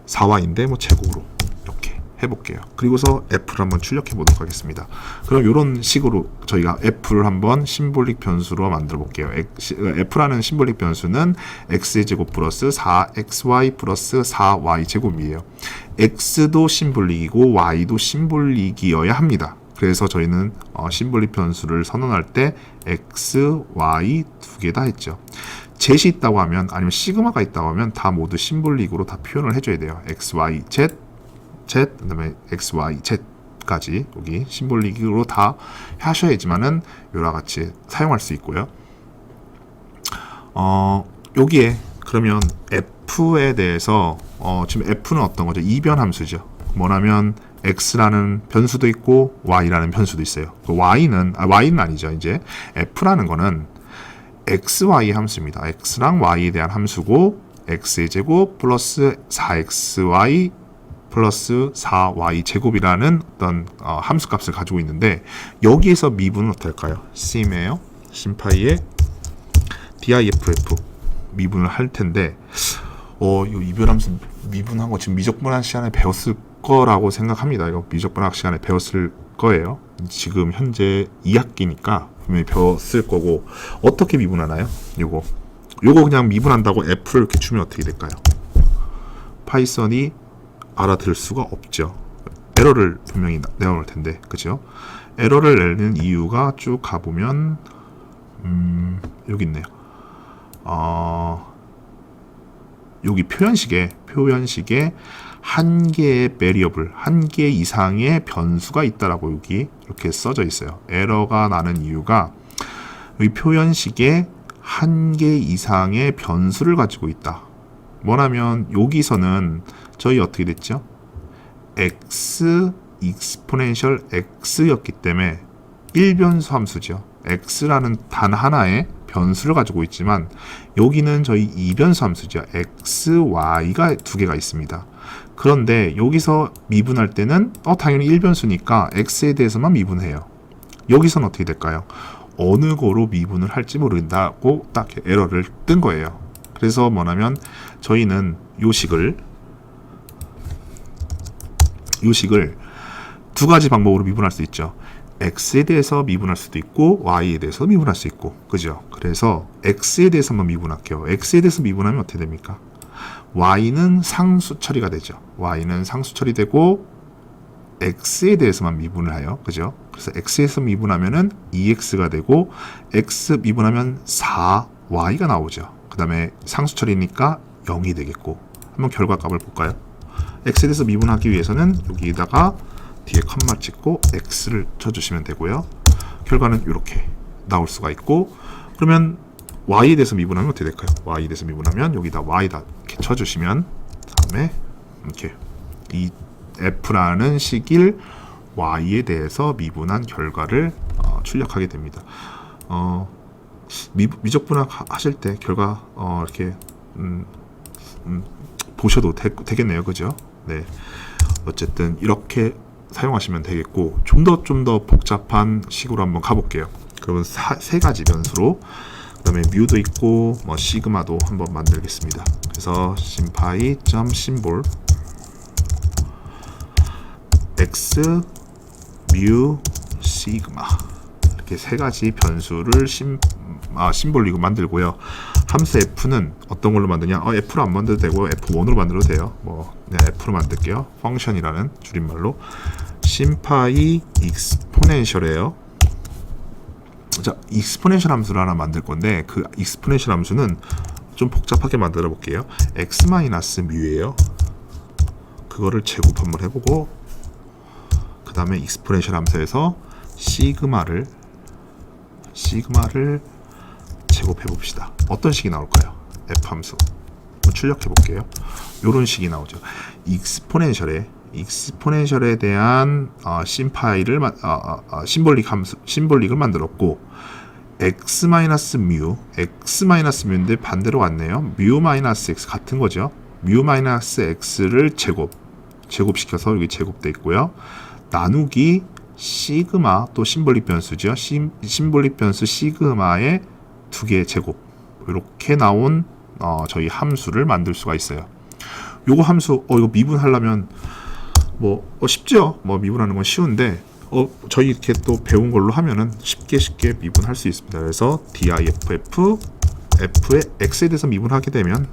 4y인데 뭐 제곱으로 이렇게 해볼게요. 그리고서 f를 한번 출력해 보도록 하겠습니다. 그럼 이런 식으로 저희가 f를 한번 심볼릭 변수로 만들어 볼게요. f라는 심볼릭 변수는 x의 제곱 플러스 4xy 플러스 4y 제곱이에요. x도 심볼릭이고 y도 심볼릭이어야 합니다. 그래서 저희는 심볼릭 변수를 선언할 때 x, y 두 개 다 했죠. 젯이 있다고 하면 아니면 시그마가 있다고 하면 다 모두 심볼릭으로 다 표현을 해줘야 돼요. x, y, z, 그다음에 x, y, z까지 여기 심볼릭으로 다 하셔야지만은 요와 같이 사용할 수 있고요. 여기에 그러면 f에 대해서 지금 f는 어떤 거죠? 이변 함수죠. 뭐냐면 x라는 변수도 있고 y라는 변수도 있어요. y는 아니죠. 이제 f라는 거는 xy 함수입니다. x랑 y에 대한 함수고 x의 제곱 플러스 4xy 플러스 4y 제곱이라는 어떤 함수 값을 가지고 있는데 여기에서 미분은 어떨까요? 심이에요. 심파이의 diff 미분을 할 텐데 이 이별함수 미분한 거 지금 미적분학 시간에 배웠을 거라고 생각합니다. 이거 미적분학 시간에 배웠을 거예요. 지금 현재 2학기니까 분명히 배웠을 거고 어떻게 미분하나요? 요거 그냥 미분한다고 f를 이렇게 주면 어떻게 될까요? 파이썬이 알아들을 수가 없죠. 에러를 분명히 내어놓을 텐데, 그죠? 에러를 내는 이유가 쭉 가보면 여기 있네요. 여기 표현식에 한 개의 베리어블, 한 개 이상의 변수가 있다라고 여기 이렇게 써져 있어요. 에러가 나는 이유가 이 표현식에 한 개 이상의 변수를 가지고 있다. 뭐냐면 여기서는 저희 어떻게 됐죠? x 익스포넨셜 x였기 때문에 1변수 함수죠. x라는 단 하나의 변수를 가지고 있지만 여기는 저희 2변수 함수죠. x, y가 두 개가 있습니다. 그런데 여기서 미분할 때는 당연히 1변수니까 x에 대해서만 미분해요. 여기서는 어떻게 될까요? 어느 거로 미분을 할지 모른다고 딱 에러를 뜬 거예요. 그래서 뭐냐면 저희는 요 식을 두 가지 방법으로 미분할 수 있죠. x에 대해서 미분할 수도 있고 y에 대해서 미분할 수 있고, 그죠? 그래서 x에 대해서만 미분할게요. x에 대해서 미분하면 어떻게 됩니까? y는 상수 처리가 되죠. y는 상수 처리되고 x에 대해서만 미분을 해요. 그죠? 그래서 x에서 미분하면은 2x가 되고 x 미분하면 4y가 나오죠. 그 다음에 상수 처리니까 0이 되겠고, 한번 결과값을 볼까요? x에 대해서 미분하기 위해서는 여기다가 뒤에 컴마 찍고 x를 쳐주시면 되고요. 결과는 이렇게 나올 수가 있고, 그러면 y에 대해서 미분하면 어떻게 될까요? y에 대해서 미분하면 여기다 y다 이렇게 쳐주시면 다음에 이렇게 이 f라는 식일 y에 대해서 미분한 결과를 출력하게 됩니다. 미적분학 하실 때 결과 이렇게 보셔도 되겠네요. 그죠? 네. 어쨌든 이렇게 사용하시면 되겠고, 좀 더 복잡한 식으로 한번 가볼게요. 그러면 세 가지 변수로, 그 다음에 뮤도 있고 뭐 시그마도 한번 만들겠습니다. 그래서 심파이 점 심볼 x 뮤 시그마, 이렇게 세 가지 변수를 심볼리고 만들고요. 함수 f는 어떤 걸로 만드냐? f로 안 만들어도 되고 f1으로 만들어도 돼요. f로 만들게요. 펑션이라는 줄임말로. 심파이 익스포넨셜이에요. 자, 익스포넨셜 함수를 하나 만들 건데, 그 익스포넨셜 함수는 좀 복잡하게 만들어 볼게요. x 마이너스 뮤예요. 그거를 제곱 한번 해보고, 그 다음에 익스포넨셜 함수에서 시그마를 제곱해 봅시다. 어떤 식이 나올까요? f 함수 출력해 볼게요. 요런 식이 나오죠. 익스포넨셜에 대한 심파이를 심볼릭을 만들었고, x-뮤인데 반대로 왔네요. 뮤-x 같은 거죠. 뮤-x를 제곱시켜서 여기 제곱돼 있고요. 나누기 시그마, 또 심볼릭 변수죠. 심볼릭 변수 시그마의 두 개의 제곱, 이렇게 나온 저희 함수를 만들 수가 있어요. 요거 함수 이거 미분하려면 쉽죠. 미분하는 건 쉬운데 저희 이렇게 또 배운 걸로 하면은 쉽게 미분할 수 있습니다. 그래서 diff f의 x에 대해서 미분하게 되면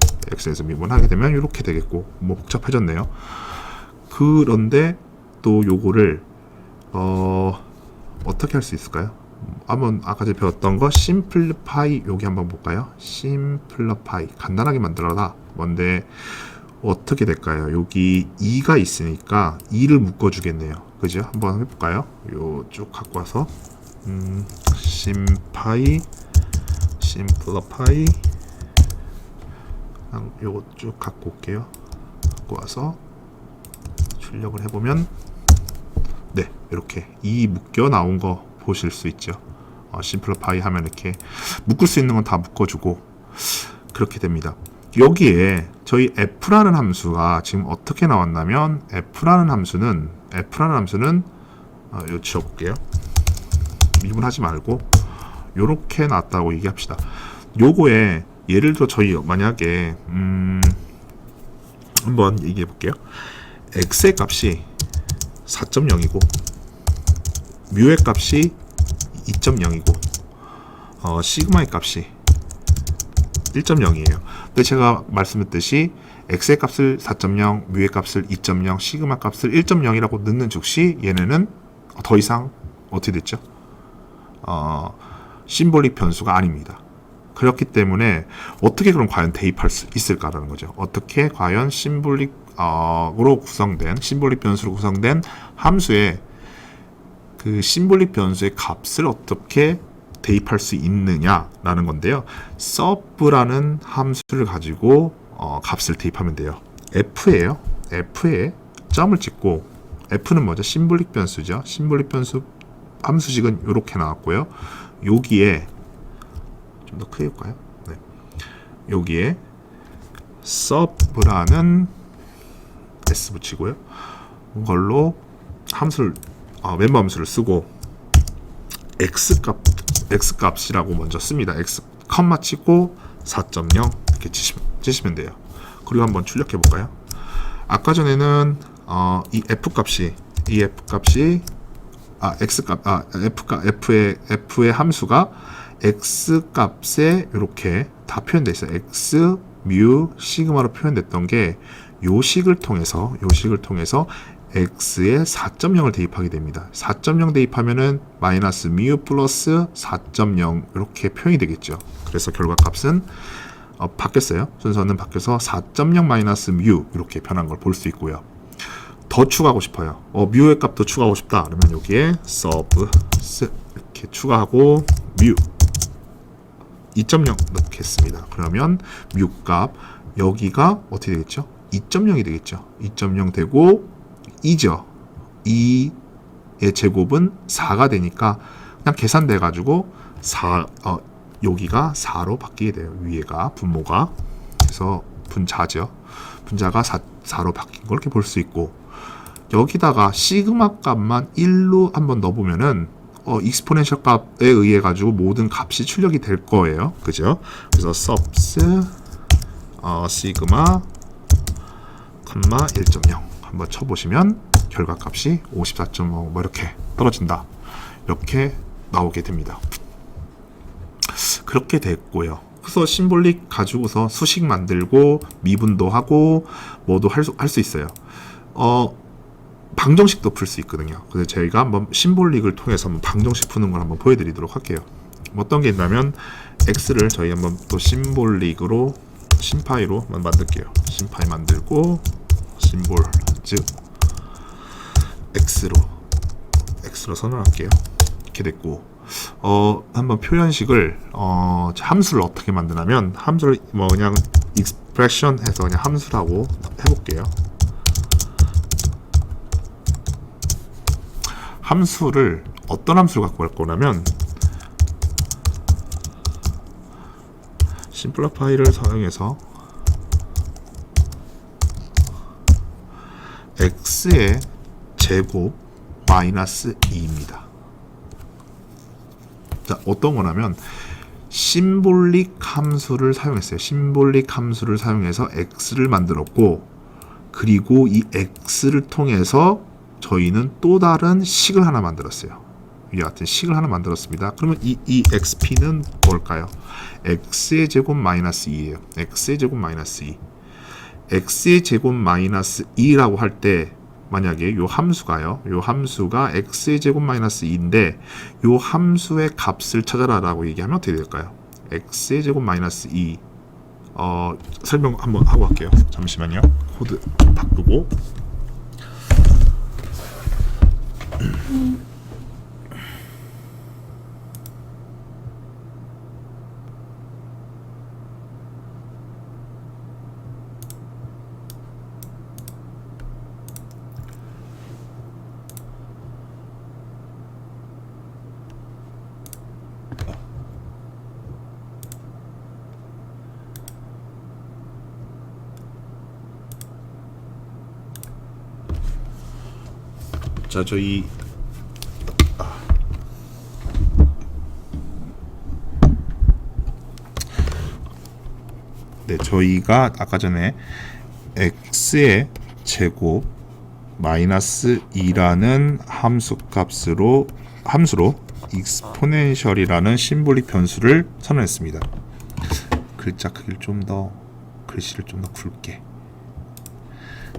이렇게 되겠고, 복잡해졌네요. 그런데 또 요거를 어떻게 할 수 있을까요? 한번 아까 전에 배웠던 거 심플리파이, 여기 한번 볼까요? 심플리파이 간단하게 만들어라. 뭔데 어떻게 될까요? 여기 2가 있으니까 2를 묶어주겠네요. 그죠? 한번 해볼까요? 요 쭉 갖고 와서 심플리파이 요거 쭉 갖고 올게요. 갖고 와서 출력을 해보면, 네, 이렇게 2 묶여 나온 거 보실 수 있죠. 심플리파이 하면 이렇게 묶을 수 있는 건 다 묶어주고 그렇게 됩니다. 여기에 저희 f라는 함수가 지금 어떻게 나왔냐면, f라는 함수는 이거 지워볼게요. 미분하지 말고 요렇게 나왔다고 얘기합시다. 요거에 예를 들어 저희 만약에 한번 얘기해 볼게요. x의 값이 4.0이고 뮤의 값이 2.0이고 시그마의 값이 1.0이에요. 근데 제가 말씀했듯이 x의 값을 4.0, 뮤의 값을 2.0, 시그마 값을 1.0이라고 넣는 즉시 얘네는 더 이상 어떻게 됐죠? 심볼릭 변수가 아닙니다. 그렇기 때문에 어떻게 그럼 과연 대입할 수 있을까라는 거죠. 어떻게 과연 심볼릭 변수로 구성된 함수의 그 심볼릭 변수의 값을 어떻게 대입할 수 있느냐라는 건데요. sub라는 함수를 가지고 값을 대입하면 돼요. f에 점을 찍고, f는 뭐죠? 심볼릭 변수죠. 심볼릭 변수 함수식은 이렇게 나왔고요. 여기에 좀 더 크게 볼까요? 네. 여기에 sub라는 s 붙이고요. 이걸로 함수를 멤버 함수를 쓰고 x 값이라고 먼저 씁니다. x 컴마 치고 4.0 이렇게 치시면 돼요. 그리고 한번 출력해 볼까요? 아까 전에는 이 f 값이 f의 함수가 x 값에 이렇게 다 표현되어 있어요. x, 뮤, 시그마로 표현됐던 게 요식을 통해서 x에 4.0을 대입하게 됩니다. 4.0 대입하면은 마이너스 뮤 플러스 4.0 이렇게 표현이 되겠죠. 그래서 결과값은 바뀌었어요. 순서는 바뀌어서 4.0 마이너스 뮤 이렇게 변한 걸 볼 수 있고요. 더 추가하고 싶어요. 뮤의 값도 추가하고 싶다. 그러면 여기에 sub 이렇게 추가하고 뮤 2.0 넣겠습니다. 그러면 뮤 값 여기가 어떻게 되겠죠? 2.0이 되겠죠. 2.0 되고 2죠. 2의 제곱은 4가 되니까 그냥 계산돼 가지고 여기가 4로 바뀌게 돼요. 위에가 분모가. 그래서 분자죠. 분자가 4로 바뀐 걸 이렇게 볼 수 있고, 여기다가 시그마 값만 1로 한번 넣어보면은 익스포넨셜 값에 의해 가지고 모든 값이 출력이 될 거예요. 그죠? 그래서 subs 시그마 컴마 1.0 한번 쳐보시면 결과값이 54.5 뭐 이렇게 떨어진다. 이렇게 나오게 됩니다. 그렇게 됐고요. 그래서 심볼릭 가지고서 수식 만들고 미분도 하고 뭐도 할 수 있어요. 방정식도 풀 수 있거든요. 그래서 저희가 한번 심볼릭을 통해서 한번 방정식 푸는 걸 한번 보여드리도록 할게요. 어떤 게 있냐면 x를 저희 한번 또 심볼릭으로 심파이로 한번 만들게요. 심파이 만들고 심볼 즉 x로 선언할게요. 이렇게 됐고, 한번 표현식을 함수를 어떻게 만드냐면 함수를 뭐 그냥 expression 해서 그냥 함수라고 해볼게요. 함수를 어떤 함수를 갖고 갈 거냐면 심플리파이를 사용해서 x의 제곱 마이너스 2입니다. 자, 어떤 거냐면 심볼릭 함수를 사용했어요. 심볼릭 함수를 사용해서 x를 만들었고, 그리고 이 x를 통해서 저희는 또 다른 식을 하나 만들었어요. 위와 같은 식을 하나 만들었습니다. 그러면 이 xp는 뭘까요? x의 제곱 마이너스 2예요. x의 제곱 마이너스 2. x의 제곱 마이너스 2라고 할 때 만약에 요 함수가요. 요 함수가 x의 제곱 마이너스 2인데 요 함수의 값을 찾아라 라고 얘기하면 어떻게 될까요? x의 제곱 마이너스 2 설명 한번 하고 갈게요. 잠시만요. 코드 바꾸고 자, 저희 저희가 아까 전에 x의 제곱 마이너스 2라는 함수로 exponential이라는 심볼릭 변수를 선언했습니다. 글자 크기를 좀 더, 글씨를 좀 더 굵게.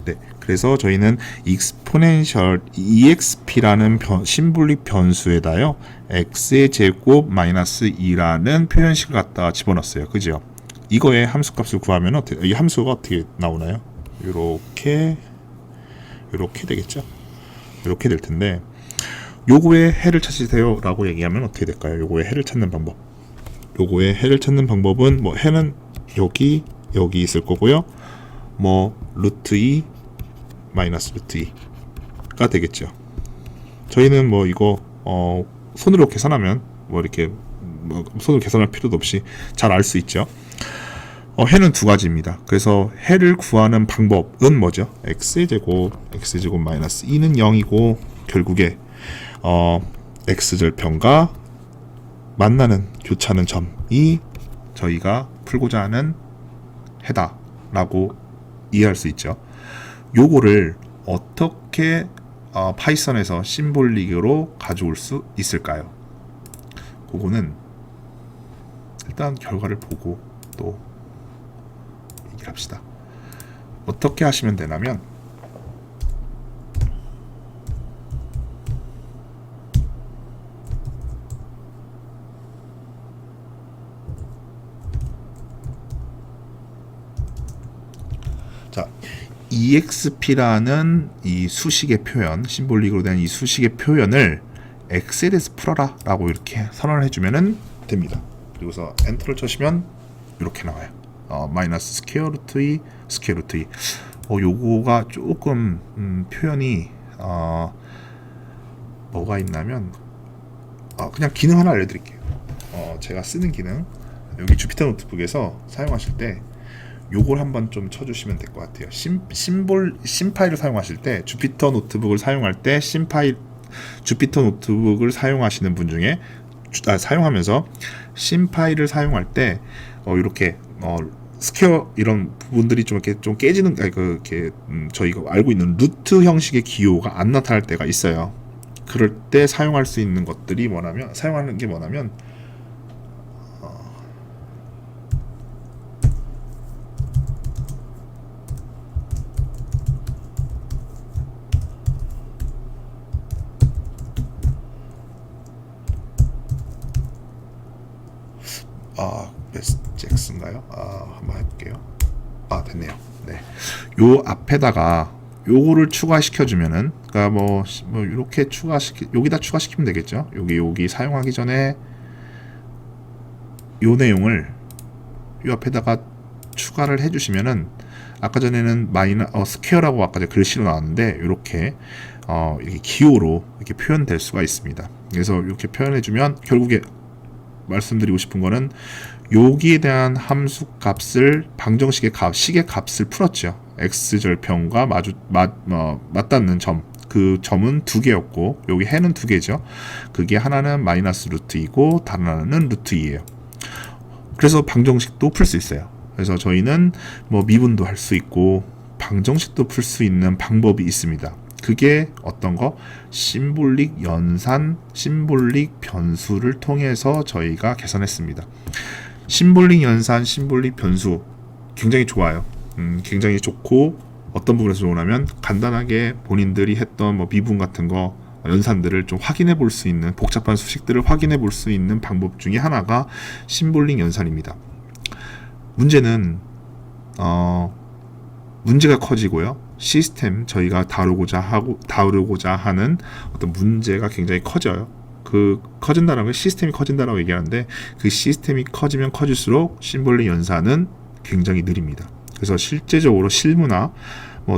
네, 그래서 저희는 exponential exp라는 심볼릭 변수에다요 x의 제곱 마이너스 2라는 표현식을 갖다 집어넣었어요. 그죠? 이거의 함수값을 구하면 이 함수가 어떻게 나오나요? 이렇게 되겠죠? 이렇게 될 텐데, 요거의 해를 찾으세요 라고 얘기하면 어떻게 될까요? 요거의 해를 찾는 방법. 요거의 해를 찾는 방법은 뭐 해는 여기 있을 거고요. 뭐 루트 2 마이너스 루트 2가 되겠죠. 저희는 뭐 이거 손으로 계산하면 뭐 이렇게 손으로 계산할 필요도 없이 잘 알 수 있죠. 해는 두 가지입니다. 그래서 해를 구하는 방법은 뭐죠? x의 제곱 마이너스 2는 0이고 결국에 x절편과 만나는 교차하는 점이 저희가 풀고자 하는 해다라고 이해할 수 있죠. 요거를 어떻게 파이썬에서 심볼릭으로 가져올 수 있을까요? 그거는 일단 결과를 보고 또 얘기를 합시다. 어떻게 하시면 되냐면 자, exp라는 이 수식의 표현, 심볼릭으로 된 이 수식의 표현을 엑셀에 대해서 풀어라 라고 이렇게 선언을 해주면 됩니다. 그리고서 엔터를 쳐시면 이렇게 나와요. 마이너스 스퀘어 루트 2 스퀘어 루트 2. 요거가 조금 표현이 뭐가 있냐면 그냥 기능 하나 알려드릴게요. 제가 쓰는 기능, 여기 주피터 노트북에서 사용하실 때 요걸 한번 좀 쳐주시면 될 것 같아요. 심 파일을 사용하실 때 주피터 노트북을 사용할 때 주피터 노트북을 사용하시는 분 중에 사용하면서 심 파일을 사용할 때 이렇게 스퀘어 이런 부분들이 좀 이렇게 좀 깨지는 저희가 알고 있는 루트 형식의 기호가 안 나타날 때가 있어요. 그럴 때 사용할 수 있는 것들이 사용하는 게 뭐냐면 잭스인가요? 한번 해볼게요. 됐네요. 네, 요 앞에다가 요거를 추가시켜주면은, 그러니까 뭐 이렇게 여기다 추가시키면 되겠죠. 여기 사용하기 전에 요 내용을 요 앞에다가 추가를 해주시면은, 아까 전에는 스퀘어라고 아까 글씨로 나왔는데 이렇게 기호로 이렇게 표현될 수가 있습니다. 그래서 이렇게 표현해주면 결국에 말씀드리고 싶은 거는 여기에 대한 함수 값을 방정식의 식의 값을 풀었죠. x절편과 맞닿는 점, 그 점은 두 개였고 여기 해는 두 개죠. 그게 하나는 마이너스 루트이고 다른 하나는 루트 2예요. 그래서 방정식도 풀 수 있어요. 그래서 저희는 미분도 할 수 있고 방정식도 풀 수 있는 방법이 있습니다. 그게 어떤 거? 심볼릭 연산, 심볼릭 변수를 통해서 저희가 계산했습니다. 심볼릭 연산, 심볼릭 변수 굉장히 좋아요. 굉장히 좋고, 어떤 부분에서 좋으냐면 간단하게 본인들이 했던 미분 같은 거 연산들을 좀 확인해 볼 수 있는, 복잡한 수식들을 확인해 볼 수 있는 방법 중에 하나가 심볼릭 연산입니다. 문제는 문제가 커지고요. 저희가 다루고자 하는 어떤 문제가 굉장히 커져요. 그 커진다는 건 시스템이 커진다라고 얘기하는데, 그 시스템이 커지면 커질수록 심볼릭 연산은 굉장히 느립니다. 그래서 실제적으로 실무나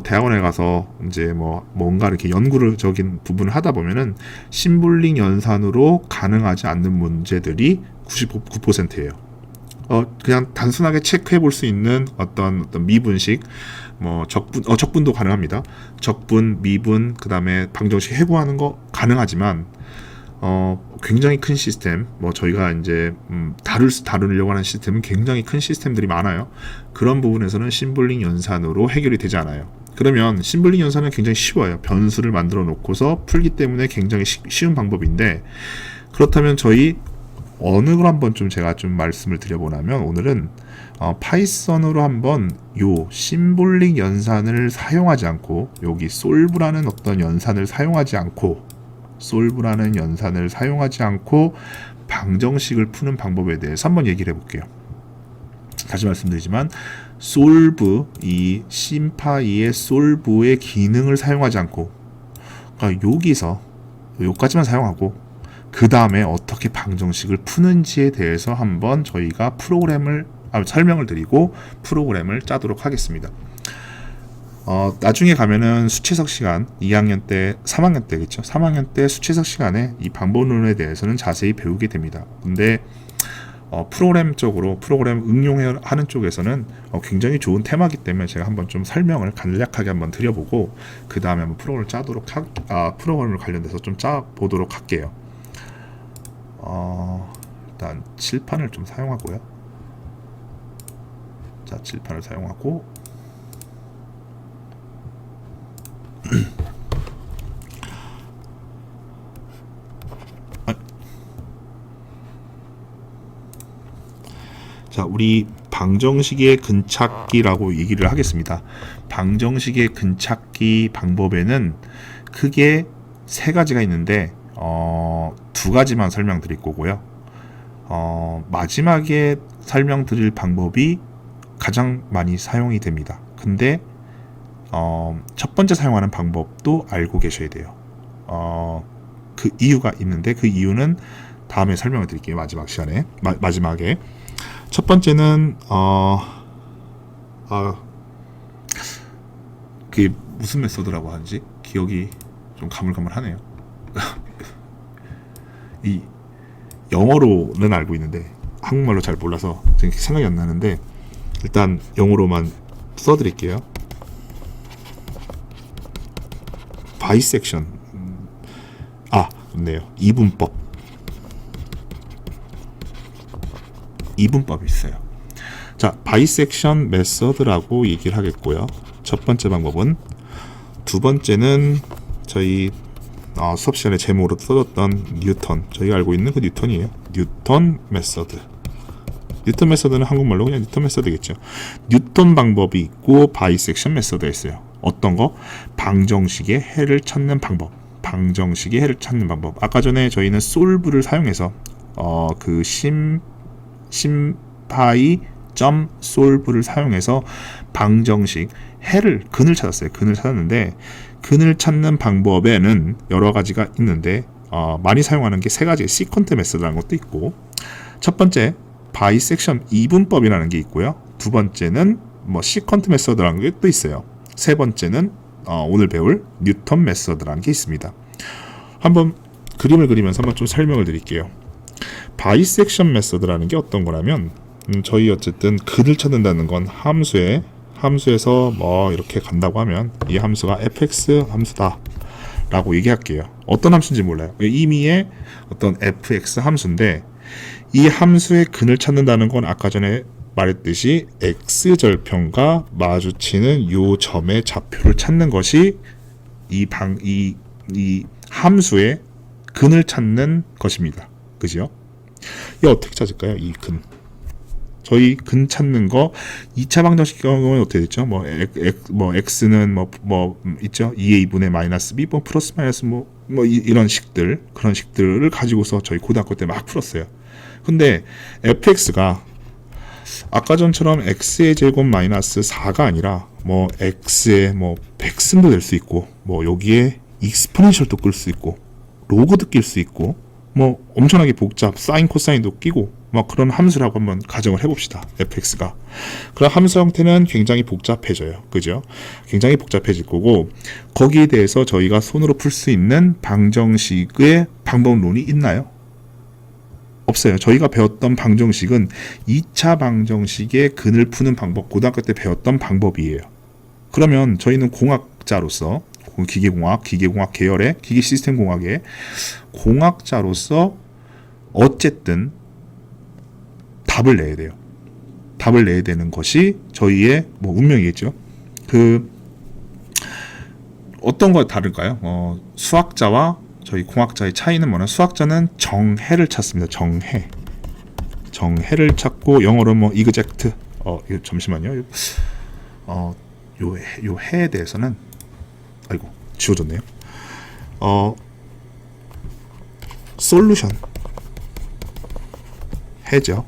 대학원에 가서 이제 뭔가 이렇게 연구적인 부분을 하다 보면은 심볼릭 연산으로 가능하지 않는 문제들이 99%예요. 그냥 단순하게 체크해 볼 수 있는 어떤 미분식, 적분도 가능합니다. 적분, 미분, 그 다음에 방정식 해부하는 거 가능하지만, 굉장히 큰 시스템, 저희가 이제 다루려고 하는 시스템은 굉장히 큰 시스템들이 많아요. 그런 부분에서는 심볼릭 연산으로 해결이 되지 않아요. 그러면 심볼릭 연산은 굉장히 쉬워요. 변수를 만들어 놓고서 풀기 때문에 굉장히 쉬운 방법인데, 그렇다면 저희 어느 걸 한번 제가 말씀을 드려보자면, 오늘은 파이썬으로 한번 요 심볼릭 연산을 사용하지 않고, 여기 솔브라는 어떤 연산을 사용하지 않고 방정식을 푸는 방법에 대해서 한번 얘기를 해볼게요. 다시 말씀드리지만 이 심파이의 솔브의 기능을 사용하지 않고, 그러니까 여기서 여기까지만 사용하고 그 다음에 어떻게 방정식을 푸는지에 대해서 한번 저희가 설명을 드리고 프로그램을 짜도록 하겠습니다. 나중에 가면은 수치석 시간 2학년 때, 3학년 때겠죠. 3학년 때 수치석 시간에 이 방법론에 대해서는 자세히 배우게 됩니다. 근데 프로그램 응용하는 쪽에서는 굉장히 좋은 테마이기 때문에 제가 한번 좀 설명을 간략하게 한번 드려보고, 그 다음에 한번 프로그램을 관련돼서 좀 짜보도록 할게요. 일단 칠판을 좀 사용하고요. 자, 칠판을 사용하고 자, 우리 방정식의 근찾기라고 얘기를 하겠습니다. 방정식의 근찾기 방법에는 크게 세 가지가 있는데 두 가지만 설명드릴 거고요. 마지막에 설명드릴 방법이 가장 많이 사용이 됩니다. 근데 첫 번째 사용하는 방법도 알고 계셔야 돼요. 그 이유가 있는데, 그 이유는 다음에 설명을 드릴게요. 마지막 시간에 마지막에. 첫 번째는 그게 무슨 메소드라고 하는지 기억이 좀 가물가물하네요. 이 영어로는 알고 있는데 한국말로 잘 몰라서 생각이 안 나는데, 일단 영어로만 써드릴게요. 바이섹션. 좋네요. 이분법이 있어요. 자, 바이섹션 메서드라고 얘기를 하겠고요. 첫 번째 방법은, 두 번째는 저희 수업 시간에 제목으로 써줬던 뉴턴, 저희가 알고 있는 그 뉴턴이에요. 뉴턴 메서드. 뉴턴 메서드는 한국말로 그냥 뉴턴 메서드겠죠. 뉴턴 방법이 있고 바이섹션 메서드가 있어요. 어떤 거? 방정식의 해를 찾는 방법. 방정식의 해를 찾는 방법. 아까 전에 저희는 솔브를 사용해서 그 심파이 점 솔브를 사용해서 방정식 해를 근을 찾았어요. 근을 찾았는데 근을 찾는 방법에는 여러 가지가 있는데 많이 사용하는 게 세 가지. 시퀀트 메서드라는 것도 있고, 첫 번째 바이섹션 이분법이라는 게 있고요. 두 번째는 시퀀트 메서드라는 게 또 있어요. 세 번째는 오늘 배울 뉴턴 메서드라는 게 있습니다. 한번 그림을 그리면서 한번 좀 설명을 드릴게요. 바이섹션 메서드라는 게 어떤 거냐면, 저희 어쨌든 근을 찾는다는 건 함수에서 이렇게 간다고 하면 이 함수가 fx 함수다 라고 얘기할게요. 어떤 함수인지 몰라요. 임의의 어떤 fx 함수인데, 이 함수의 근을 찾는다는 건 아까 전에 말했듯이 x절편과 마주치는 요 점의 좌표를 찾는 것이 이 함수의 근을 찾는 것입니다. 그죠? 이거 어떻게 찾을까요? 이 근. 저희 근 찾는 거 2차 방정식 경우는 어떻게 됐죠? x는 있죠? 2a분의 마이너스 b 플러스 마이너스 이런 식들, 그런 식들을 가지고서 저희 고등학교 때 막 풀었어요. 근데 fx가 아까 전처럼 x의 제곱 마이너스 4가 아니라 x의 100승도 될 수 있고, 여기에 익스포넨셜도 끌 수 있고, 로그도 낄 수 있고, 엄청나게 복잡 사인 코사인도 끼고 그런 함수라고 한번 가정을 해봅시다. fx가. 그럼 함수 형태는 굉장히 복잡해져요. 그죠? 굉장히 복잡해질 거고, 거기에 대해서 저희가 손으로 풀 수 있는 방정식의 방법론이 있나요? 없어요. 저희가 배웠던 방정식은 2차 방정식의 근을 푸는 방법, 고등학교 때 배웠던 방법이에요. 그러면 저희는 공학자로서, 기계공학 계열의 기계 시스템 공학의 공학자로서 어쨌든 답을 내야 돼요. 답을 내야 되는 것이 저희의 운명이겠죠. 어떤 거 다를까요? 수학자와 저희 공학자의 차이는 뭐냐? 수학자는 정해를 찾습니다. 정해를 찾고, 영어로 exact. 이거 잠시만요. 요 해에 대해서는 지워졌네요. 솔루션 해죠.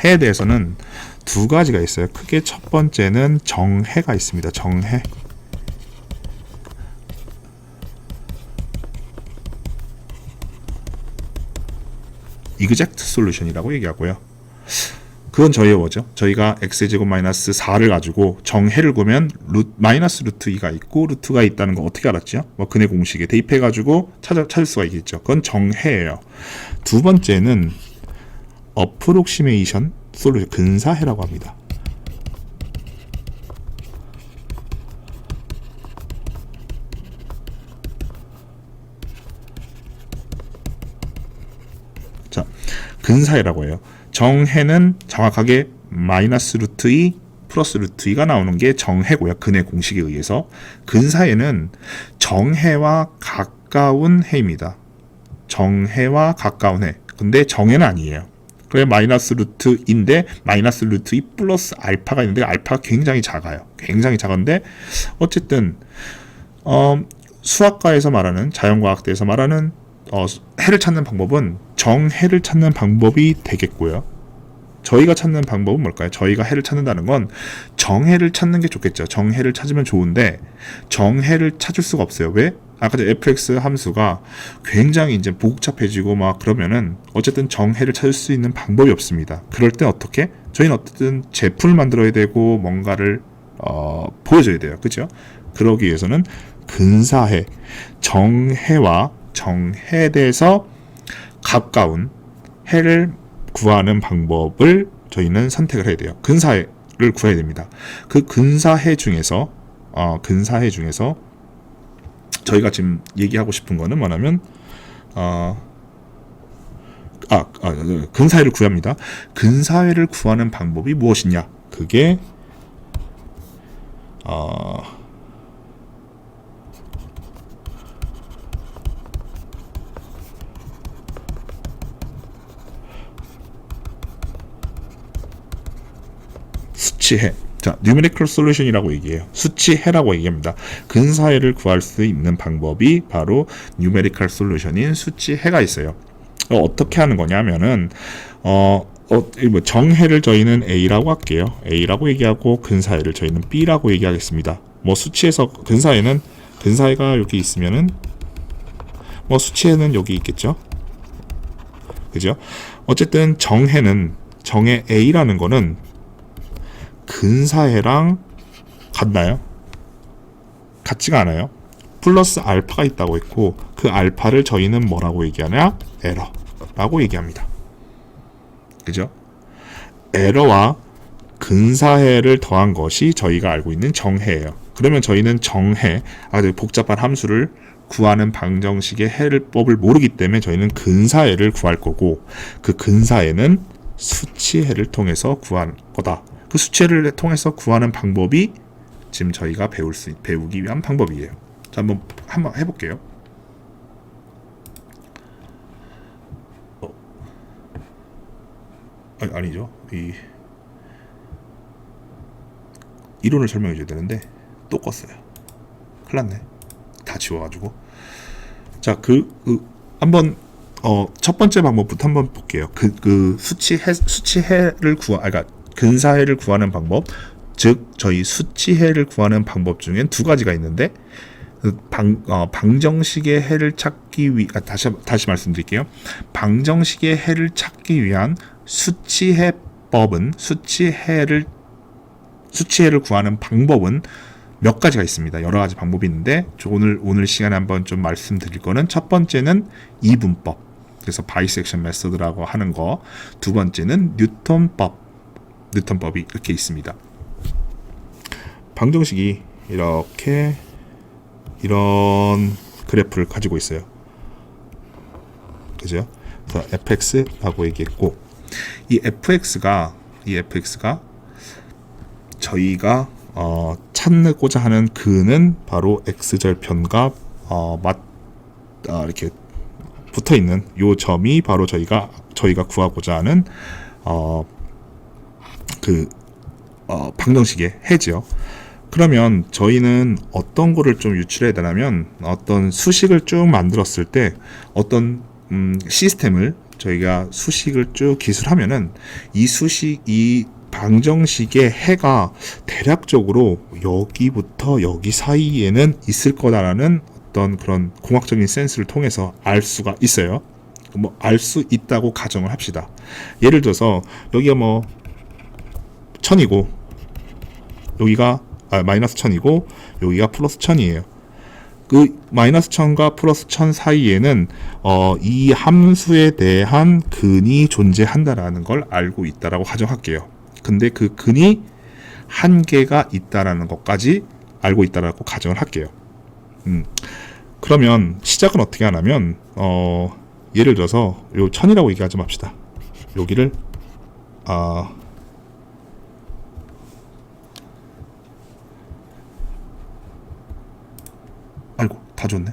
해에 대해서는 두 가지가 있어요. 크게 첫 번째는 정해가 있습니다. 정해. exact solution이라고 얘기하고요. 그건 저희의 뭐죠? 저희가 x제곱 마이너스 4를 가지고 정해를 구면 마이너스 루트 2가 있고 루트가 있다는 거 어떻게 알았죠? 근의 공식에 대입해가지고 찾을 수가 있겠죠. 그건 정해예요. 두 번째는 approximation solution, 근사해라고 합니다. 자, 근사해라고 해요. 정해는 정확하게 마이너스 루트 2 플러스 루트 2가 나오는 게 정해고요. 근의 공식에 의해서. 근사해는 정해와 가까운 해입니다. 정해와 가까운 해. 근데 정해는 아니에요. 그래 마이너스 루트인데 마이너스 루트 2 플러스 알파가 있는데 알파가 굉장히 작아요. 굉장히 작은데 어쨌든 수학과에서 말하는, 자연과학대에서 말하는 해를 찾는 방법은 정해를 찾는 방법이 되겠고요. 저희가 찾는 방법은 뭘까요? 저희가 해를 찾는다는 건 정해를 찾는 게 좋겠죠. 정해를 찾으면 좋은데 정해를 찾을 수가 없어요. 왜? 아까 fx 함수가 굉장히 이제 복잡해지고 그러면은 어쨌든 정해를 찾을 수 있는 방법이 없습니다. 그럴 땐 어떻게? 저희는 어쨌든 제품을 만들어야 되고 뭔가를 보여줘야 돼요. 그렇죠? 그러기 위해서는 근사해, 정해와 정해에 대해서 가까운 해를 구하는 방법을 저희는 선택을 해야 돼요. 근사해를 구해야 됩니다. 그 근사해 중에서 저희가 지금 얘기하고 싶은 거는 뭐냐면 근사해를 구합니다. 근사해를 구하는 방법이 무엇이냐? 그게 수치해. 자, numerical solution이라고 얘기해요. 수치해라고 얘기합니다. 근사해를 구할 수 있는 방법이 바로 numerical solution인 수치해가 있어요. 어떻게 하는 거냐면은 정해를 저희는 A라고 할게요. A라고 얘기하고 근사해를 저희는 B라고 얘기하겠습니다. 수치에서 근사해가 여기 있으면은 수치해는 여기 있겠죠. 그죠? 어쨌든 정해 A라는 거는 근사해랑 같나요? 같지가 않아요. 플러스 알파가 있다고 했고 그 알파를 저희는 뭐라고 얘기하냐? 에러라고 얘기합니다. 그죠? 에러와 근사해를 더한 것이 저희가 알고 있는 정해예요. 그러면 저희는 정해, 아주 복잡한 함수를 구하는 방정식의 해법을 모르기 때문에 저희는 근사해를 구할 거고 그 근사해는 수치해를 통해서 구할 거다. 그 수치해를 통해서 구하는 방법이 지금 저희가 배우기 위한 방법이에요. 자, 한번 해볼게요. 아니죠. 이론을 설명해 줘야 되는데 또 껐어요. 큰일 났네. 다 지워가지고. 자, 한번 첫 번째 방법부터 한번 볼게요. 수치해를 그러니까 근사해를 구하는 방법, 즉 저희 수치해를 구하는 방법 중엔 두 가지가 있는데 방정식의 해를 찾기 위해 다시 말씀드릴게요. 방정식의 해를 찾기 위한 수치해법은 수치해를 구하는 방법은 몇 가지가 있습니다. 여러 가지 방법이 있는데 오늘 시간에 한번 좀 말씀드릴 거는 첫 번째는 이분법. 그래서 바이섹션 메소드라고 하는 거. 두 번째는 뉴턴법이 이렇게 있습니다. 방정식이 이런 그래프를 가지고 있어요. 그죠? 그래서 fx라고 얘기했고 이 fx가 저희가 찾고자 하는 근은 바로 x절편과 이렇게 붙어 있는 요 점이 바로 저희가 구하고자 하는 방정식의 해죠. 그러면 저희는 어떤 거를 좀 유출해야 되냐면 어떤 수식을 쭉 만들었을 때 어떤 시스템을 저희가 수식을 쭉 기술하면은 이 방정식의 해가 대략적으로 여기부터 여기 사이에는 있을 거다라는 어떤 그런 공학적인 센스를 통해서 알 수가 있어요. 알 수 있다고 가정을 합시다. 예를 들어서 여기가 1000이고 여기가 마이너스 1000이고 여기가 플러스 1000이에요. 그 마이너스 1000과 플러스 1000 사이에는 이 함수에 대한 근이 존재한다라는 걸 알고 있다라고 가정할게요. 근데 그 근이 한 개가 있다라는 것까지 알고 있다라고 가정을 할게요. 그러면 시작은 어떻게 하냐면 예를 들어서 요 1000이라고 얘기하지 맙시다. 여기를 아이고 다 줬네.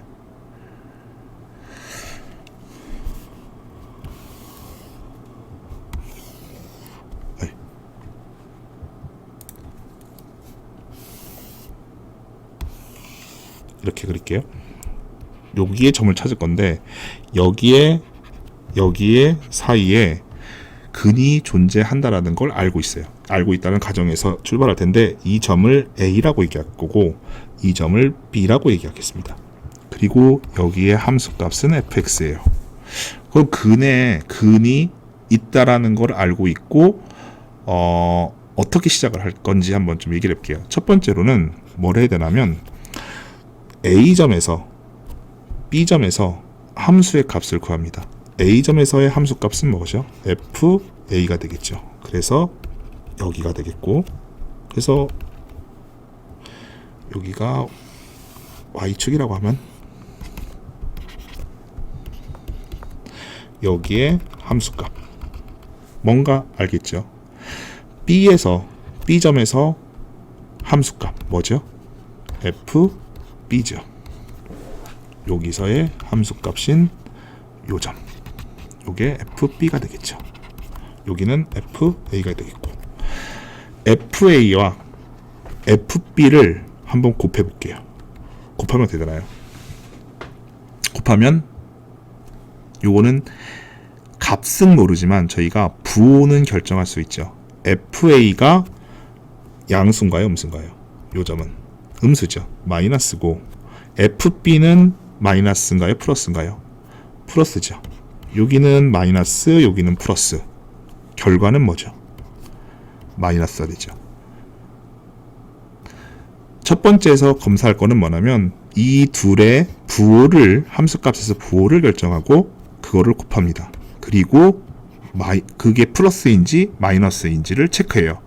이렇게 그릴게요. 여기에 점을 찾을 건데 여기에 사이에 근이 존재한다라는 걸 알고 있어요. 알고 있다는 가정에서 출발할 텐데 이 점을 A라고 얘기할 거고 이 점을 B라고 얘기하겠습니다. 그리고 여기에 함수값은 fx예요. 그럼 근이 있다라는 걸 알고 있고 어떻게 시작을 할 건지 한번 좀 얘기를 해볼게요. 첫 번째로는 뭘 해야 되냐면 A점에서 B점에서 함수의 값을 구합니다. A점에서의 함수값은 무엇이요? FA가 되겠죠. 그래서 여기가 되겠고, 그래서 여기가 y축이라고 하면 여기에 함수값 뭔가 알겠죠? B점에서 함수값 뭐죠? FB죠. 여기서의 함수값인 요점, 요게 FB가 되겠죠. 여기는 FA가 되겠고, FA와 FB를 한번 곱해 볼게요. 곱하면 되잖아요. 곱하면 요거는 값은 모르지만 저희가 부호는 결정할 수 있죠. FA가 양수인가요, 음수인가요? 요 점은 음수죠. 마이너스고, FB는 마이너스인가요, 플러스인가요? 플러스죠. 여기는 마이너스, 여기는 플러스. 결과는 뭐죠? 마이너스가 되죠. 첫 번째에서 검사할 거는 뭐냐면 이 둘의 부호를, 함수값에서 부호를 결정하고 그거를 곱합니다. 그리고 그게 플러스인지 마이너스인지를 체크해요.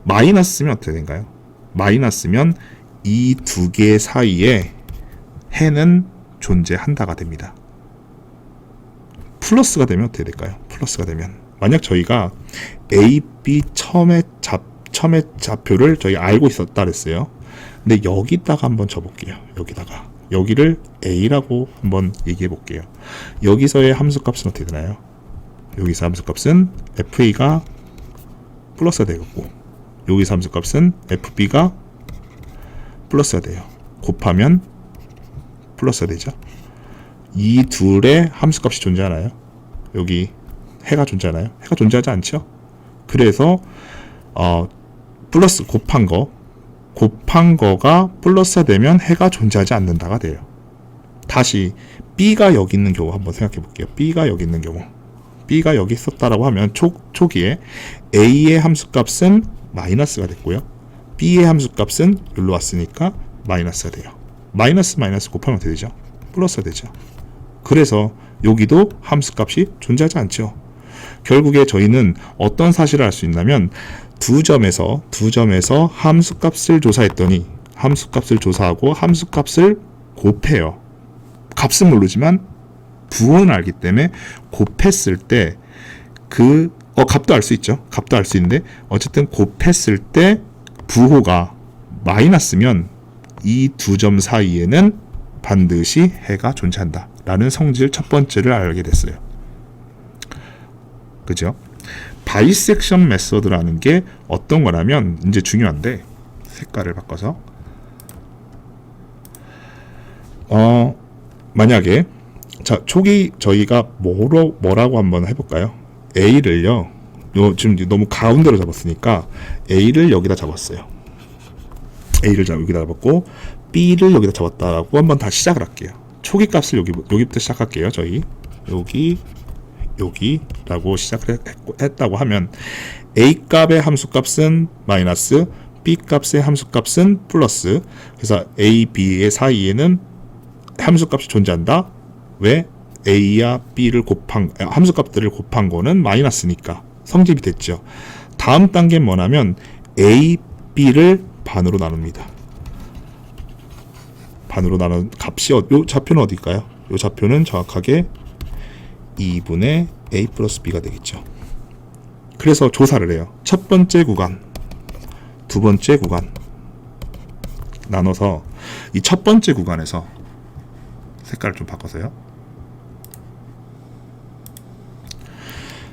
마이너스면 어떻게 된가요? 마이너스면 이 두 개 사이에 해는 존재한다가 됩니다. 플러스가 되면 어떻게 될까요? 플러스가 되면 만약 저희가 A, B 처음에 좌표를 저희 알고 있었다 그랬어요. 근데 여기다가 한번 쳐볼게요. 여기를 A라고 한번 얘기해 볼게요. 여기서의 함수값은 어떻게 되나요? 여기서 함수값은 FA가 플러스가 되겠고, 여기서 함수값은 FB가 플러스가 돼요. 곱하면 플러스가 되죠. 이 둘의 함수값이 존재하나요? 여기 해가 존재하나요? 해가 존재하지 않죠. 그래서 플러스 곱한 거가 플러스가 되면 해가 존재하지 않는다가 돼요. 다시 B가 여기 있는 경우 한번 생각해 볼게요. B가 여기 있는 경우, B가 여기 있었다라고 하면 초기에 A의 함수값은 마이너스가 됐고요. B의 함수값은 여기로 왔으니까 마이너스가 돼요. 마이너스 곱하면 어떻게 되죠? 플러스가 되죠. 그래서 여기도 함수값이 존재하지 않죠. 결국에 저희는 어떤 사실을 알 수 있냐면 두 점에서 함수값을 조사했더니 함수값을 조사하고 함수값을 곱해요. 값은 모르지만 부호는 알기 때문에 곱했을 때 값도 알 수 있죠. 값도 알 수 있는데 어쨌든 곱했을 때 부호가 마이너스면 이 두 점 사이에는 반드시 해가 존재한다 라는 성질 첫 번째를 알게 됐어요. 그죠? 바이섹션 메서드라는 게 어떤 거냐면 이제 중요한데, 색깔을 바꿔서 만약에 자 초기 저희가 뭐라고 한번 해볼까요? A를요, 지금 너무 가운데로 잡았으니까 A를 여기다 잡았어요. A를 여기다 잡았고 B를 여기다 잡았다라고 한번 다시 시작을 할게요. 초기 값을 여기부터 시작할게요. 저희 여기라고 시작을 했다고 하면 A 값의 함수값은 마이너스, B 값의 함수값은 플러스. 그래서 A, B의 사이에는 함수값이 존재한다. 왜? A와 B를 함수값들을 곱한 거는 마이너스니까 성립이 됐죠. 다음 단계는 뭐냐면 A, B를 반으로 나눕니다. 반으로 나눈 값이 요 좌표는 어디일까요? 요 좌표는 정확하게 2분의 A 플러스 B가 되겠죠. 그래서 조사를 해요. 첫 번째 구간, 두 번째 구간 나눠서 이 첫 번째 구간에서 색깔을 좀 바꿔서요.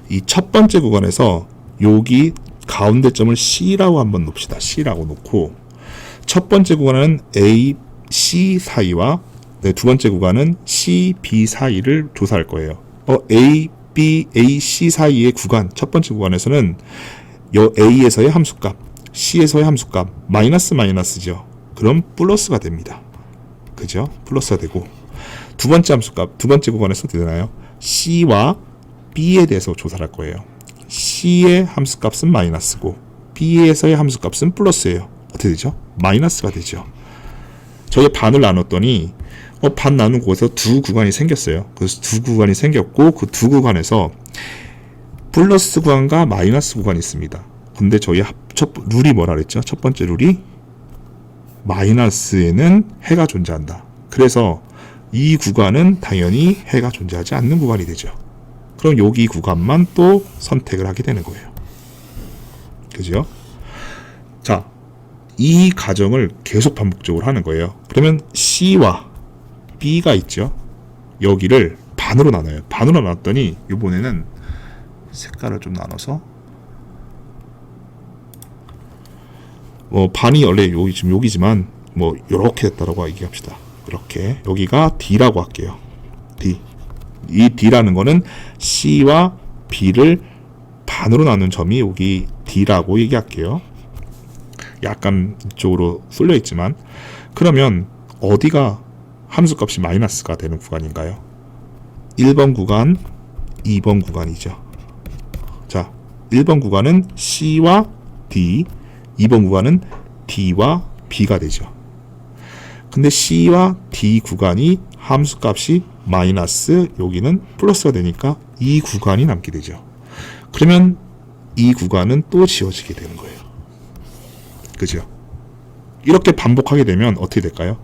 이 첫 번째 구간에서 여기 가운데 점을 C라고 한번 놓읍시다. C라고 놓고 첫 번째 구간은 A, C 사이와 두 번째 구간은 C, B 사이를 조사할 거예요. A, B, A, C 사이의 구간, 첫 번째 구간에서는 A에서의 함수값, C에서의 함수값 마이너스죠. 그럼 플러스가 됩니다. 그죠? 플러스가 되고 두 번째 함수값, 두 번째 구간에서 되나요? C와 B에 대해서 조사를 할 거예요. C의 함수값은 마이너스고 B에서의 함수값은 플러스예요. 어떻게 되죠? 마이너스가 되죠. 저희 반을 나눴더니 반 나눈 곳에서 두 구간이 생겼어요. 그래서 두 구간이 생겼고 그 두 구간에서 플러스 구간과 마이너스 구간이 있습니다. 근데 저희 룰이 뭐라 그랬죠? 첫 번째 룰이 마이너스에는 해가 존재한다. 그래서 이 구간은 당연히 해가 존재하지 않는 구간이 되죠. 그럼 여기 구간만 또 선택을 하게 되는 거예요. 그죠? 자, 이 과정을 계속 반복적으로 하는 거예요. 그러면 C와 B가 있죠. 여기를 반으로 나눠요. 반으로 나눴더니 이번에는 색깔을 좀 나눠서 반이 원래 여기 지금 여기지만 이렇게 됐다라고 얘기합시다. 이렇게 여기가 D라고 할게요. D. 이 D라는 거는 C와 B를 반으로 나눈 점이 여기 D라고 얘기할게요. 약간 이쪽으로 쏠려 있지만, 그러면 어디가 함수값이 마이너스가 되는 구간인가요? 1번 구간, 2번 구간이죠. 자, 1번 구간은 C와 D, 2번 구간은 D와 B가 되죠. 근데 C와 D 구간이 함수값이 마이너스, 여기는 플러스가 되니까 이 구간이 남게 되죠. 그러면 이 구간은 또 지워지게 되는 거예요. 그죠? 이렇게 반복하게 되면 어떻게 될까요?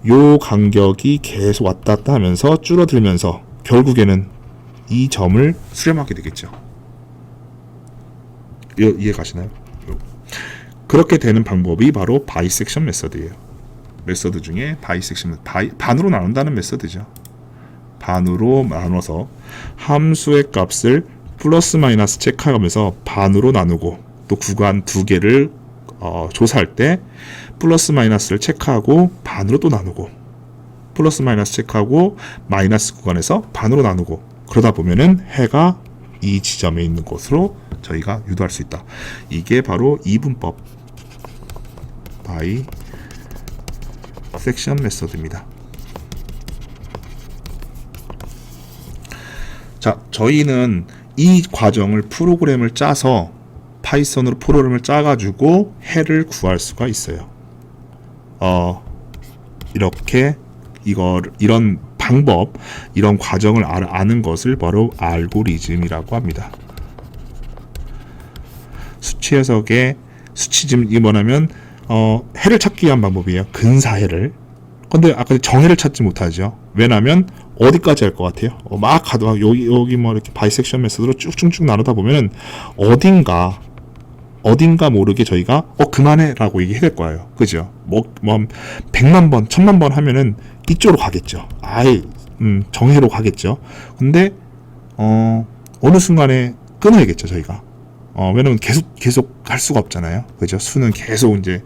요 간격이 계속 왔다 갔다 하면서 줄어들면서 결국에는 이 점을 수렴하게 되겠죠. 이해 가시나요? 그렇게 되는 방법이 바로 바이섹션 메서드예요. 메서드 중에 바이섹션, 반으로 나눈다는 메서드죠. 반으로 나눠서 함수의 값을 플러스 마이너스 체크하면서 반으로 나누고, 또 구간 두 개를 조사할 때 플러스 마이너스를 체크하고 반으로 또 나누고, 플러스 마이너스 체크하고 마이너스 구간에서 반으로 나누고, 그러다 보면은 해가 이 지점에 있는 곳으로 저희가 유도할 수 있다. 이게 바로 이분법 바이 섹션 메서드입니다. 자, 저희는 이 과정을 프로그램을 짜서 파이썬으로 프로그램을 짜가지고 해를 구할 수가 있어요. 이렇게 이런 방법, 이런 과정을 아는 것을 바로 알고리즘이라고 합니다. 수치 해석의 수치즘, 이게 뭐냐면 해를 찾기 위한 방법이에요. 근사해를. 근데 아까 정해를 찾지 못하죠. 왜냐면 어디까지 할 것 같아요? 막 가도 여기 이렇게 바이섹션 메서드로 쭉쭉쭉 나누다 보면은 어딘가 모르게 저희가 그만해 라고 얘기해야 될 거예요. 그죠? 100만 번, 1000만 번 하면은 이쪽으로 가겠죠. 정해로 가겠죠. 근데 어느 순간에 끊어야겠죠, 저희가. 왜냐면 계속 할 수가 없잖아요. 그죠? 수는 계속 이제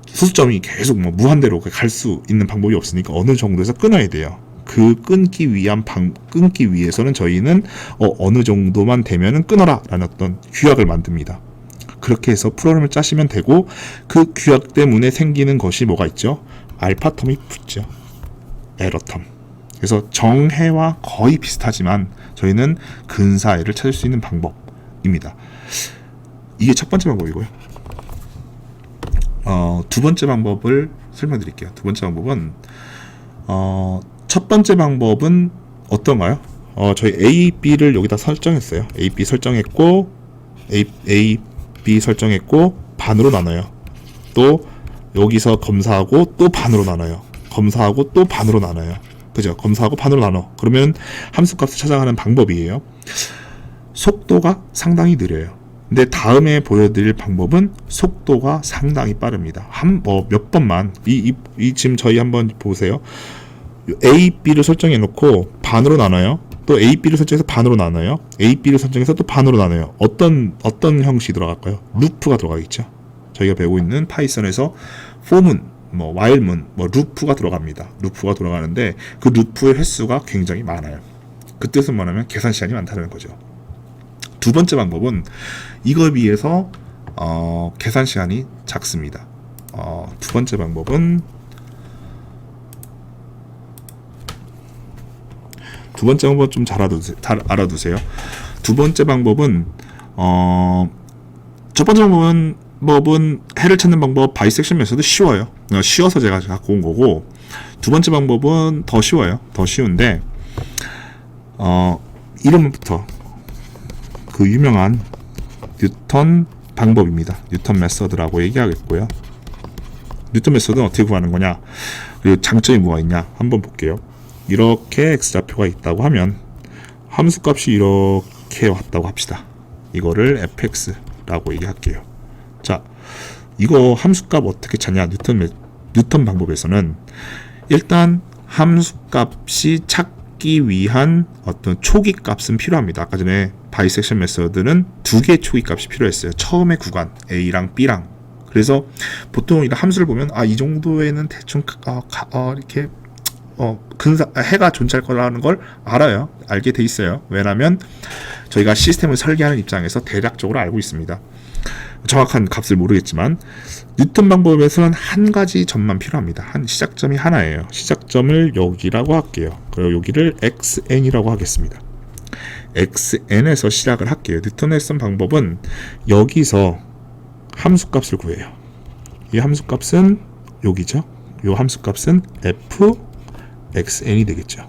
수점이 계속 무한대로 갈 수 있는 방법이 없으니까 어느 정도에서 끊어야 돼요. 그 끊기 위해서는 저희는 어느 정도만 되면은 끊어라 라는 어떤 규약을 만듭니다. 그렇게 해서 프로그램을 짜시면 되고, 그 규약 때문에 생기는 것이 뭐가 있죠? 알파텀이 붙죠. 에러텀. 그래서 정해와 거의 비슷하지만 저희는 근사해를 찾을 수 있는 방법입니다. 이게 첫 번째 방법이고요. 두 번째 방법을 설명드릴게요. 두 번째 방법은 첫 번째 방법은 어떤가요? 저희 A, B를 여기다 설정했어요. A, B 설정했고, A, B 설정했고, 반으로 나눠요. 또 여기서 검사하고 또 반으로 나눠요. 검사하고 또 반으로 나눠요. 그죠? 검사하고 반으로 나눠. 그러면 함수값을 찾아가는 방법이에요. 속도가 상당히 느려요. 근데 다음에 보여드릴 방법은 속도가 상당히 빠릅니다. 몇 번만 지금 저희 한번 보세요. A, B를 설정해 놓고 반으로 나눠요. 또 A, B를 설정해서 반으로 나눠요. A, B를 설정해서 또 반으로 나눠요. 어떤 형식이 들어갈까요? 루프가 들어가겠죠. 저희가 배우고 있는 파이썬에서 for문, while문, 루프가 들어갑니다. 루프가 들어가는데 그 루프의 횟수가 굉장히 많아요. 그 뜻은 뭐냐면 계산 시간이 많다는 거죠. 두 번째 방법은 이거에 비해서 계산 시간이 작습니다. 두 번째 방법은 좀 잘 알아두세요. 두 번째 방법은 첫 번째 방법은 해를 찾는 방법 바이섹션 메서드 쉬워요. 쉬워서 제가 갖고 온 거고, 두 번째 방법은 더 쉬워요. 더 쉬운데 이름부터 그 유명한 뉴턴 방법입니다. 뉴턴 메서드라고 얘기하겠고요. 뉴턴 메서드는 어떻게 구하는 거냐, 그리고 장점이 뭐가 있냐 한번 볼게요. 이렇게 x좌표가 있다고 하면 함수값이 이렇게 왔다고 합시다. 이거를 fx라고 얘기할게요. 자, 이거 함수값 어떻게 찾냐? 뉴턴 방법에서는 일단 함수값이 찾기 위한 어떤 초기 값은 필요합니다. 아까 전에 바이섹션 메서드는 두 개의 초기 값이 필요했어요. 처음의 구간 A랑 B랑. 그래서 보통 이런 함수를 보면 이 정도에는 대충 이렇게 해가 존재할 거라는 걸 알아요. 알게 돼 있어요. 왜냐하면 저희가 시스템을 설계하는 입장에서 대략적으로 알고 있습니다. 정확한 값을 모르겠지만 뉴턴 방법에서는 한 가지 점만 필요합니다. 한 시작점이 하나예요. 시작점을 여기라고 할게요. 그리고 여기를 xn이라고 하겠습니다. xn에서 시작을 할게요. 뉴턴 했던 방법은 여기서 함수값을 구해요. 이 함수값은 여기죠. 이 함수값은 fxn이 되겠죠.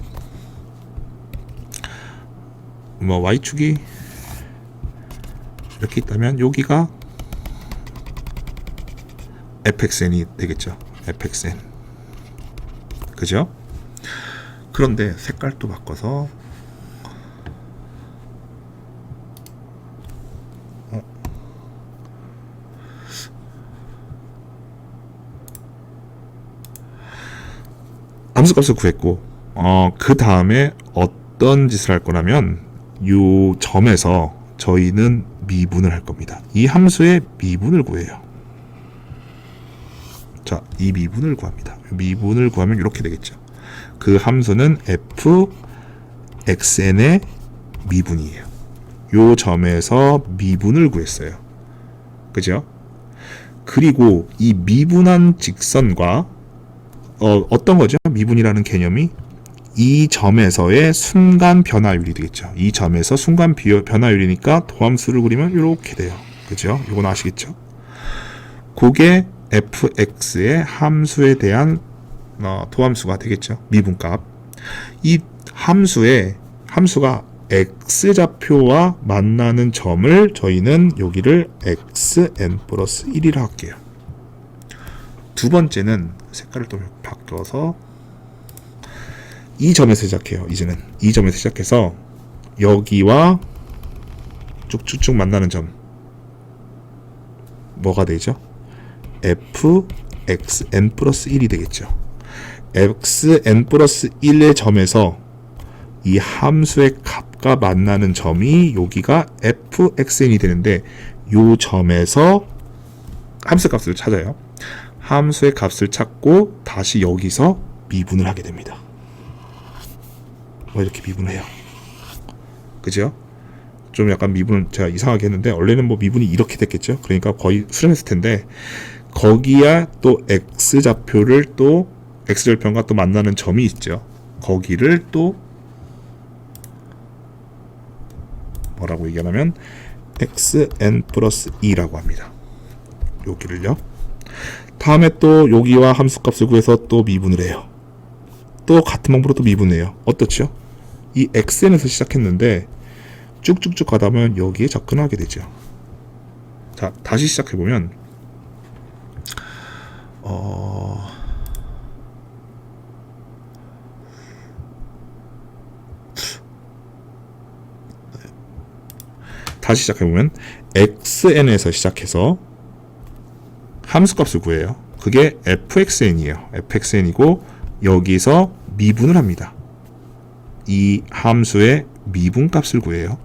y축이 이렇게 있다면 여기가 fxn이 되겠죠. fxn. 그죠? 그런데 색깔도 바꿔서 함수값을 구했고 그 다음에 어떤 짓을 할 거냐면 이 점에서 저희는 미분을 할 겁니다. 이 함수의 미분을 구해요. 자, 이 미분을 구합니다. 미분을 구하면 이렇게 되겠죠. 그 함수는 fxn의 미분이에요. 요 점에서 미분을 구했어요. 그죠? 그리고 이 미분한 직선과 어떤 거죠? 미분이라는 개념이 이 점에서의 순간 변화율이 되겠죠. 이 점에서 순간 변화율이니까 도함수를 그리면 이렇게 돼요. 그죠? 이건 아시겠죠? 그게 fx의 함수에 대한 도함수가 되겠죠. 미분값. 이 함수가 x좌표와 만나는 점을 저희는 여기를 xn 플러스 1이라 할게요. 두 번째는 색깔을 또 바꿔서 이 점에서 시작해요. 이제는 이 점에서 시작해서 여기와 쭉쭉쭉 만나는 점 뭐가 되죠? fxn 플러스 1이 되겠죠. xn 플러스 1의 점에서 이 함수의 값과 만나는 점이 여기가 fxn이 되는데 이 점에서 함수 값을 찾아요. 함수의 값을 찾고 다시 여기서 미분을 하게 됩니다. 이렇게 미분을 해요. 그죠? 좀 약간 미분을 제가 이상하게 했는데 원래는 미분이 이렇게 됐겠죠. 그러니까 거의 수렴했을 텐데 거기야 또 x좌표를 또 x절편과 또 만나는 점이 있죠. 거기를 또 뭐라고 얘기하냐면 xn 플러스 2라고 합니다. 여기를요. 다음에 또 여기와 함수값을 구해서 또 미분을 해요. 또 같은 방법으로 또 미분해요. 어떻죠? 이 xn에서 시작했는데 쭉쭉쭉 가다 보면 여기에 접근하게 되죠. 자, 다시 시작해보면 다시 시작해보면 xn에서 시작해서 함수값을 구해요. 그게 fxn이에요. fxn이고 여기서 미분을 합니다. 이 함수의 미분값을 구해요.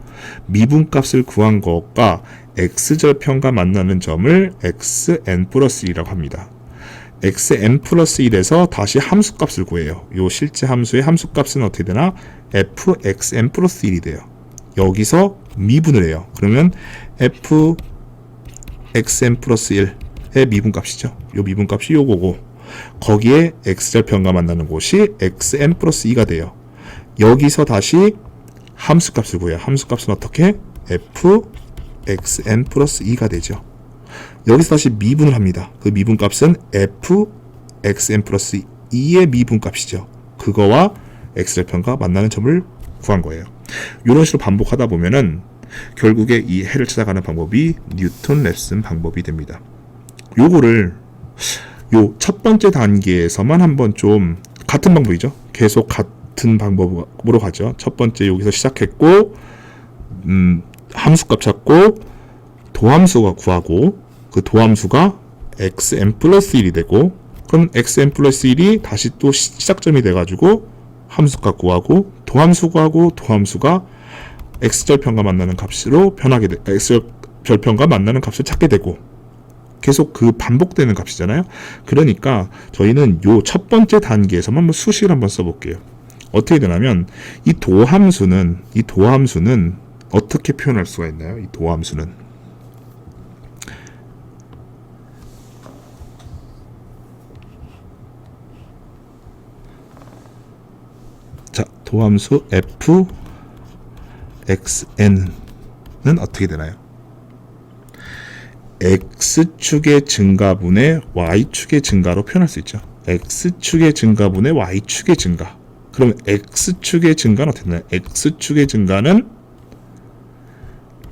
미분값을 구한 것과 x절편과 만나는 점을 xn 플러스 1이라고 합니다. xn 플러스 1에서 다시 함수값을 구해요. 이 실제 함수의 함수값은 어떻게 되나? fxn 플러스 1이 돼요. 여기서 미분을 해요. 그러면 fxn 플러스 1의 미분값이죠. 이 미분값이 요거고 거기에 x절편과 만나는 곳이 xn 플러스 2가 돼요. 여기서 다시 함수값을 구해요. 함수값은 어떻게? fxn 플러스 2가 되죠. 여기서 다시 미분을 합니다. 그 미분값은 fxn 플러스 2의 미분값이죠. 그거와 x절편과 만나는 점을 구한 거예요. 이런 식으로 반복하다 보면은 결국에 이 해를 찾아가는 방법이 뉴턴 랩슨 방법이 됩니다. 요거를 요 첫 번째 단계에서만 한번 좀 같은 방법이죠. 계속 같은 방법으로 가죠. 첫 번째 여기서 시작했고 함수값 찾고 도함수가 구하고 그 도함수가 xn 플러스 1이 되고 그럼 xn 플러스 1이 다시 또 시작점이 돼가지고 함수값 구하고 도함수 구하고 도함수가 x절편과 만나는 값으로 변하게 돼 x절편과 만나는 값을 찾게 되고 계속 그 반복되는 값이잖아요. 그러니까 저희는 요 첫 번째 단계에서만 한번 수식을 한번 써볼게요. 어떻게 되냐면 이 도함수는 어떻게 표현할 수가 있나요? 이 도함수는 자, 도함수 f xn은 어떻게 되나요? x축의 증가분의 y축의 증가로 표현할 수 있죠. x축의 증가분의 y축의 증가. 그러면 x축의 증가는 어떻게 되나요? x축의 증가는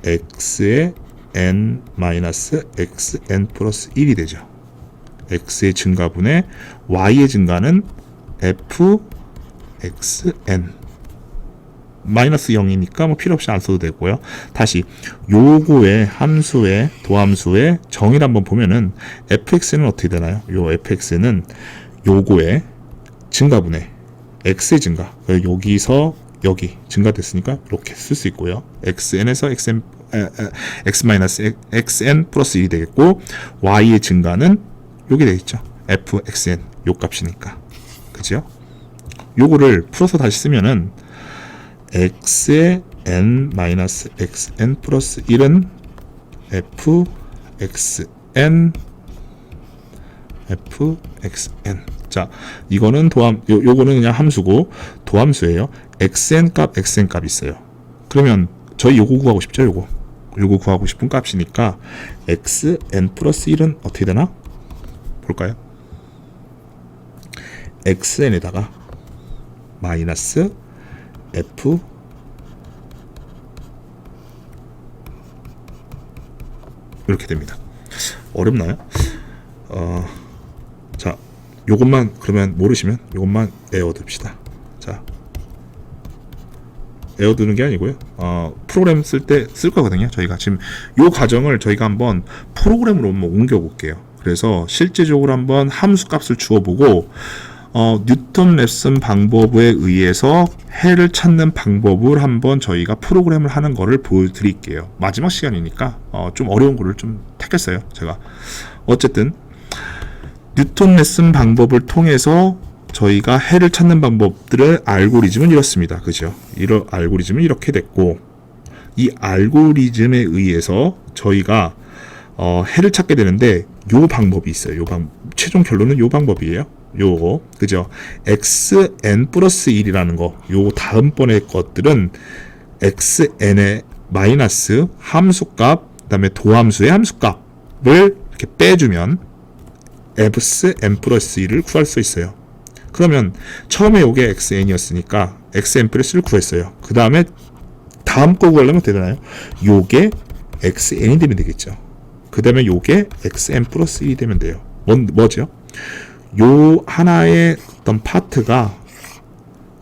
x의 n-xn 플러스 1이 되죠. x의 증가분의 y의 증가는 fxn 마이너스 0이니까 뭐 필요 없이 안 써도 되고요. 다시 요거의 함수의 도함수의 정의를 한번 보면은 fx는 어떻게 되나요? 요 fx는 요거의 증가분의 x의 증가 여기서 여기 증가됐으니까 이렇게 쓸 수 있고요. xn에서 x 마이너스 xn 플러스 1이 되겠고 y의 증가는 요게 되겠죠. fxn 요 값이니까 그죠? 요거를 풀어서 다시 쓰면은 x의 n-xn 플러스 1은 fxn 자, 이거는 요거는 그냥 함수고 도함수예요. xn 값 있어요. 그러면 저희 요거 구하고 싶죠? 요거 구하고 싶은 값이니까 xn 플러스 1은 어떻게 되나? 볼까요? xn에다가 마이너스 f 이렇게 됩니다. 어렵나요? 자, 요것만 그러면 모르시면 요것만 외워둡시다. 자, 외워두는 게 아니고요. 프로그램 쓸 때 쓸 거거든요. 저희가 지금 요 과정을 저희가 한번 프로그램으로 한번 옮겨볼게요. 그래서 실제적으로 한번 함수 값을 주어보고 뉴턴 랩슨 방법에 의해서 해를 찾는 방법을 한번 저희가 프로그램을 하는 거를 보여드릴게요. 마지막 시간이니까 좀 어려운 거를 좀 택했어요. 제가 어쨌든 뉴턴 랩슨 방법을 통해서 저희가 해를 찾는 방법들을 알고리즘은 이렇습니다. 그죠? 알고리즘은 이렇게 됐고 이 알고리즘에 의해서 저희가 해를 찾게 되는데 요 방법이 있어요. 최종 결론은 요 방법이에요. 요거 그죠? xn 플러스 1이라는 거 요 다음번에 것들은 xn의 마이너스 함수값 그 다음에 도함수의 함수값을 이렇게 빼주면 fn 플러스 1을 구할 수 있어요. 그러면 처음에 요게 xn이었으니까 xn 플러스 1을 구했어요. 그 다음에 다음 거 구하려면 어떻게 되나요? 요게 xn이 되면 되겠죠. 그 다음에 요게 xn 플러스 1이 되면 돼요. 뭐죠? 요 하나의 어떤 파트가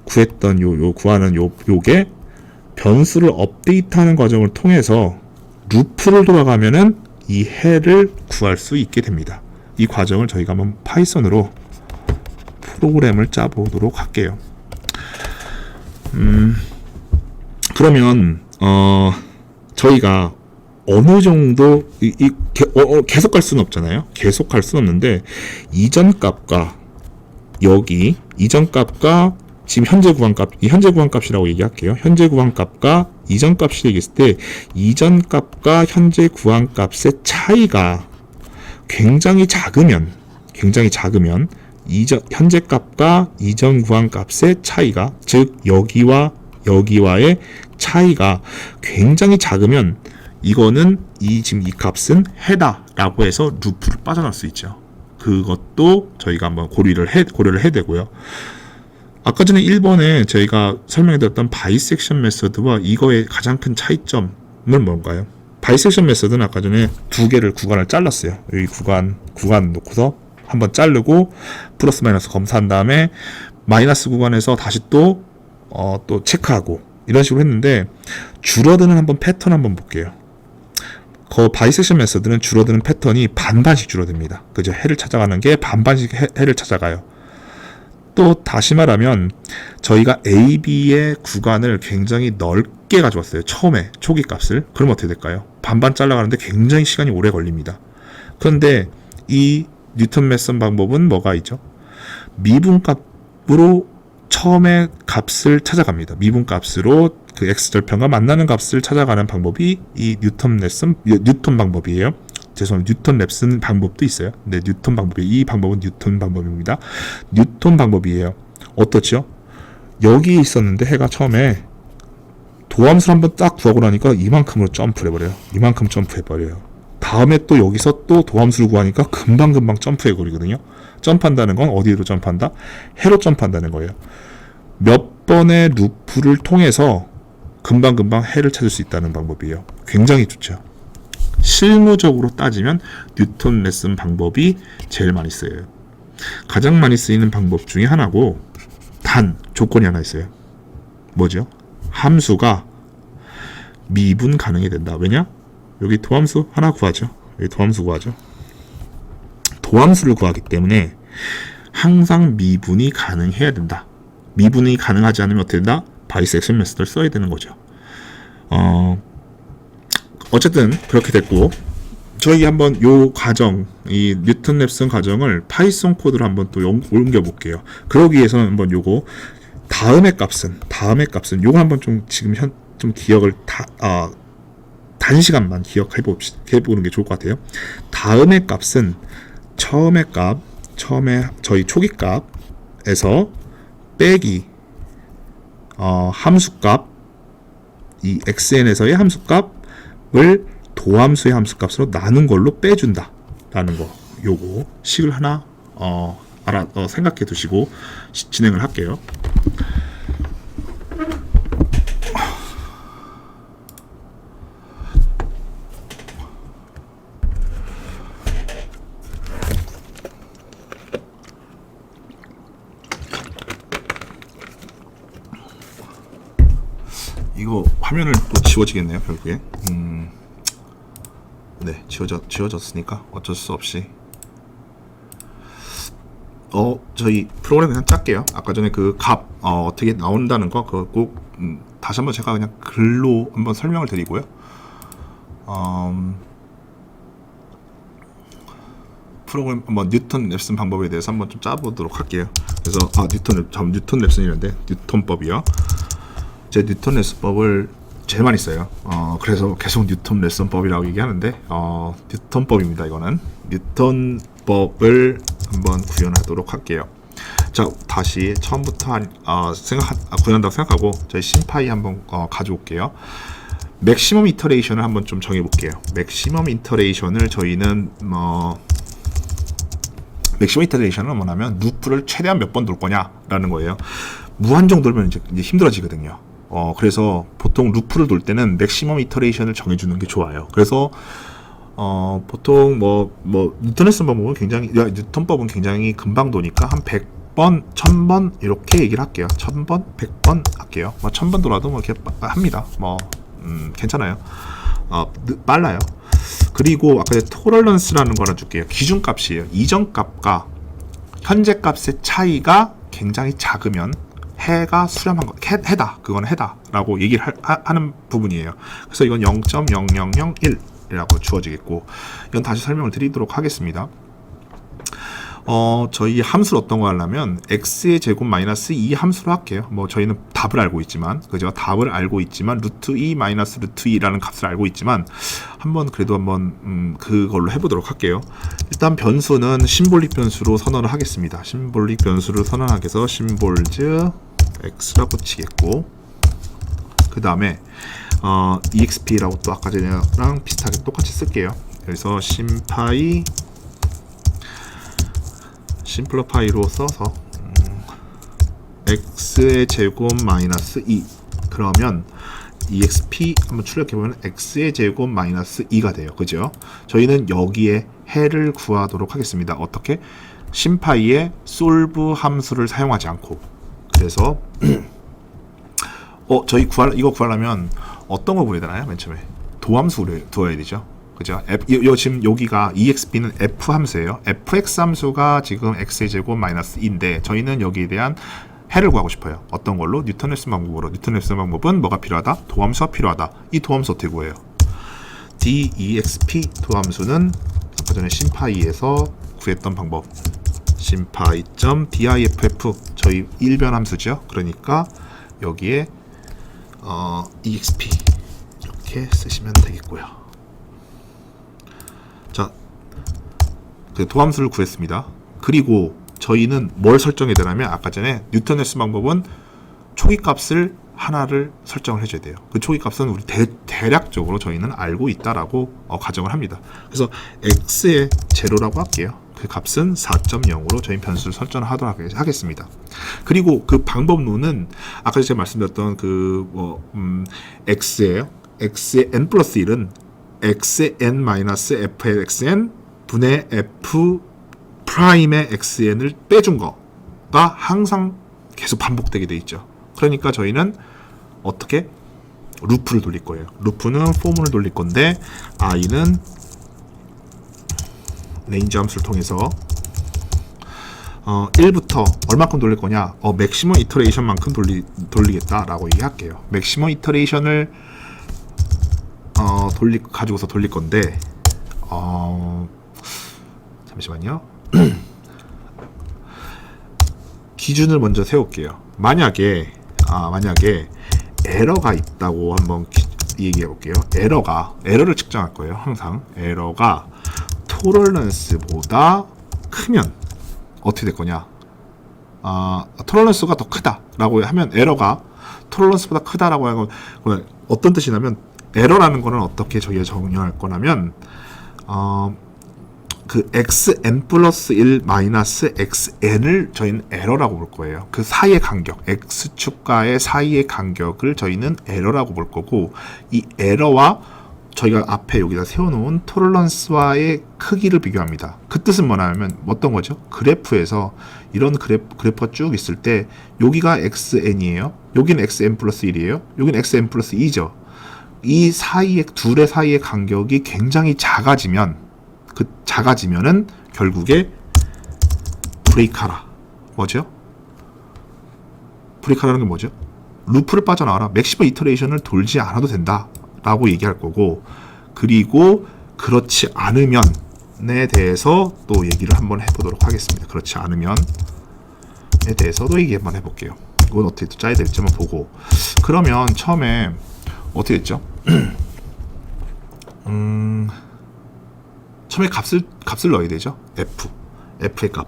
구했던 구하는 요게 변수를 업데이트하는 과정을 통해서 루프를 돌아가면은 이 해를 구할 수 있게 됩니다. 이 과정을 저희가 한번 파이썬으로 프로그램을 짜보도록 할게요. 그러면 저희가 어느 정도 계속 갈 수는 없잖아요. 계속 갈 수는 없는데 이전 값과 여기 이전 값과 지금 현재 구한 값, 이 현재 구한 값이라고 얘기할게요. 현재 구한 값과 이전 값이 얘기했을 때 이전 값과 현재 구한 값의 차이가 굉장히 작으면 현재 값과 이전 구한 값의 차이가 즉 여기와의 차이가 굉장히 작으면 이거는 지금 이 값은 해다라고 해서 루프를 빠져나올 수 있죠. 그것도 저희가 한번 고려를 해야 되고요. 아까 전에 1번에 저희가 설명해드렸던 바이섹션 메서드와 이거의 가장 큰 차이점은 뭔가요? 바이섹션 메서드는 아까 전에 두 개를 구간을 잘랐어요. 여기 구간 놓고서 한번 자르고 플러스 마이너스 검사한 다음에 마이너스 구간에서 다시 또 체크하고 이런 식으로 했는데, 줄어드는 한번 패턴 한번 볼게요. 그 바이섹션 메서드는 줄어드는 패턴이 반반씩 줄어듭니다. 그죠? 해를 찾아가는 게 반반씩 해를 찾아가요. 또 다시 말하면 저희가 AB의 구간을 굉장히 넓게 가져왔어요. 처음에 초기 값을. 그럼 어떻게 될까요? 반반 잘라가는데 굉장히 시간이 오래 걸립니다. 그런데 이 뉴턴 메슨 방법은 뭐가 있죠? 미분값으로 처음에 값을 찾아갑니다. 미분값으로 그 x절편과 만나는 값을 찾아가는 방법이 이 뉴턴 방법이에요. 죄송합니다. 뉴턴 랩슨 방법도 있어요. 네, 뉴턴 방법이, 이 방법은 뉴턴 방법입니다. 뉴턴 방법이에요. 어떻죠? 여기 있었는데 해가 처음에 도함수를 한번 딱 구하고 나니까 이만큼으로 점프를 해버려요. 이만큼 점프해버려요. 다음에 또 여기서 또 도함수를 구하니까 금방 점프해버리거든요. 점프한다는 건 어디로 점프한다? 해로 점프한다는 거예요. 몇 번의 루프를 통해서 금방 해를 찾을 수 있다는 방법이에요. 굉장히 좋죠. 실무적으로 따지면 뉴턴 레슨 방법이 제일 많이 쓰여요. 가장 많이 쓰이는 방법 중에 하나고, 단 조건이 하나 있어요. 뭐죠? 함수가 미분 가능해야 된다. 왜냐? 여기 도함수 하나 구하죠. 여기 도함수 구하죠. 도함수를 구하기 때문에 항상 미분이 가능해야 된다. 미분이 가능하지 않으면 어떻게 된다? 바이섹션 메서드를 써야 되는 거죠. 어쨌든 그렇게 됐고, 저희 한번 요 과정, 이 뉴턴 랩슨 과정을 파이썬 코드로 한번 또 옮겨 볼게요. 그러기 위해서는 한번 요거 다음의 값은 요거 한번 좀 지금 좀 기억을 단시간만 해보는 게 좋을 것 같아요. 다음의 값은 처음에 저희 초기 값에서 빼기 함수값, 이 xn에서의 함수값을 도함수의 함수값으로 나눈 걸로 빼준다 라는 거, 요거 식을 하나 생각해 두시고 진행을 할게요. 이거 화면을 또 지워지겠네요, 결국에. 네, 지워졌으니까 어쩔 수 없이 저희 프로그램 그냥 짤게요. 아까 전에 그 값 어떻게 나온다는 거 그거 꼭 다시 한번 제가 그냥 글로 한번 설명을 드리고요. 프로그램 한번 뉴턴 랩슨 방법에 대해서 한번 좀 짜보도록 할게요. 그래서 뉴턴 랩슨이란데 뉴턴법이요. 제 뉴턴 랩슨법을 제일 많이 써요. 그래서 계속 뉴턴 랩슨법이라고 얘기하는데 뉴턴법입니다. 이거는 뉴턴법을 한번 구현하도록 할게요. 자, 다시 처음부터 구현한다고 생각하고 저희 심파이 한번 가져올게요. 맥시멈 이터레이션을 한번 좀 정해볼게요. 맥시멈 이터레이션을 저희는 맥시멈 이터레이션은 뭐냐면 루프를 최대한 몇 번 돌 거냐라는 거예요. 무한정 돌면 이제 힘들어지거든요. 그래서 보통 루프를 돌 때는 맥시멈 이터레이션을 정해주는 게 좋아요. 그래서 보통 뉴턴법은 굉장히 금방 도니까 한 100번, 1000번 이렇게 얘기를 할게요. 1000번, 100번 할게요. 1000번 돌아도 이렇게 합니다. 괜찮아요. 빨라요. 그리고 아까 토럴런스라는 거 하나 줄게요. 기준값이에요. 이전 값과 현재 값의 차이가 굉장히 작으면 해가 수렴한 거, 해다. 그건 해다라고 얘기를 하는 부분이에요. 그래서 이건 0.0001이라고 주어지겠고, 이건 다시 설명을 드리도록 하겠습니다. 저희 함수를 어떤 거 하려면 x의 제곱 마이너스 2 함수로 할게요. 저희는 답을 알고 있지만, 그죠? 답을 알고 있지만 루트 2 마이너스 루트 2라는 값을 알고 있지만 그래도 한번 그걸로 해보도록 할게요. 일단 변수는 심볼릭 변수로 선언을 하겠습니다. 심볼릭 변수를 선언하기 위해서 심볼즈 x라고 치겠고, 그 다음에 exp라고 또 아까 전에랑 비슷하게 똑같이 쓸게요. 그래서 심플러파이로 써서 x의 제곱 마이너스 2 그러면 exp 한번 출력해보면 x의 제곱 마이너스 2가 돼요. 그죠? 저희는 여기에 해를 구하도록 하겠습니다. 어떻게? 심파이의 솔브 함수를 사용하지 않고. 그래서 저희 이거 구하려면 어떤 거 구해야 되나요? 맨 처음에 도함수를 두어야 되죠. 그죠? 지금 여기가 exp는 f 함수예요. fx 함수가 지금 x의 제곱 마이너스 2인데 저희는 여기에 대한 해를 구하고 싶어요. 어떤 걸로? 뉴턴-랩슨 방법으로. 뉴턴-랩슨 방법은 뭐가 필요하다? 도함수가 필요하다. 이 도함수 어떻게 구해요? dexp 도함수는 아까 전에 심파이에서 구했던 방법. 심파이.diff 저희 일변 함수죠. 그러니까 여기에 exp 이렇게 쓰시면 되겠고요. 자, 그 도함수를 구했습니다. 그리고 저희는 뭘 설정해야 되냐면 아까 전에 뉴턴-랩슨 방법은 초기값을 하나를 설정을 해줘야 돼요. 그 초기값은 우리 대략적으로 저희는 알고 있다라고 가정을 합니다. 그래서 x의 제로라고 할게요. 그 값은 4.0으로 저희 변수를 설정하도록 하겠습니다. 그리고 그 방법론은 아까 제가 말씀드렸던 x예요. x의 n 플러스 1은 x의 n 마이너스 f의 xn 분의 f 프라임의 xn을 빼준 거가 항상 계속 반복되게 돼 있죠. 그러니까 저희는 어떻게 루프를 돌릴 거예요. 루프는 포문을 돌릴 건데 i는 레인지 함수를 통해서 1부터 얼마큼 돌릴 거냐? 맥시멈 이터레이션만큼 돌리겠다라고 얘기할게요. 맥시멈 이터레이션을 가지고서 돌릴 건데 잠시만요. 기준을 먼저 세울게요. 만약에 에러가 있다고 한번 얘기해 볼게요. 에러를 측정할 거예요. 항상 에러가 토럴런스보다 크면 어떻게 될 거냐? 토럴런스가 더 크다라고 하면 에러가 토럴런스보다 크다라고 하면 어떤 뜻이냐면 에러라는 거는 어떻게 저희가 정의할 거냐면 그 xn 플러스 1 마이너스 xn을 저희는 에러라고 볼 거예요. 그 사이의 간격, x축과의 사이의 간격을 저희는 에러라고 볼 거고, 이 에러와 저희가 앞에 여기다 세워놓은 토럴런스와의 크기를 비교합니다. 그 뜻은 뭐냐면 어떤 거죠? 그래프에서 이런 그래프가 쭉 있을 때 여기가 xn이에요. 여기는 xn 플러스 1이에요. 여기는 xn 플러스 2죠. 이 사이의 둘의 사이의 간격이 굉장히 작아지면은 결국에 브레이크하라. 뭐죠? 브레이크하라는 게 뭐죠? 루프를 빠져나와라. 맥시멈 이터레이션을 돌지 않아도 된다 라고 얘기할 거고, 그리고 그렇지 않으면에 대해서 또 얘기를 한번 해보도록 하겠습니다. 그렇지 않으면에 대해서도 얘기 한번 해볼게요. 이건 어떻게 또 짜야 될지 한번 보고. 그러면 처음에 어떻게 했죠? 처음에 값을 넣어야 되죠. f의 값.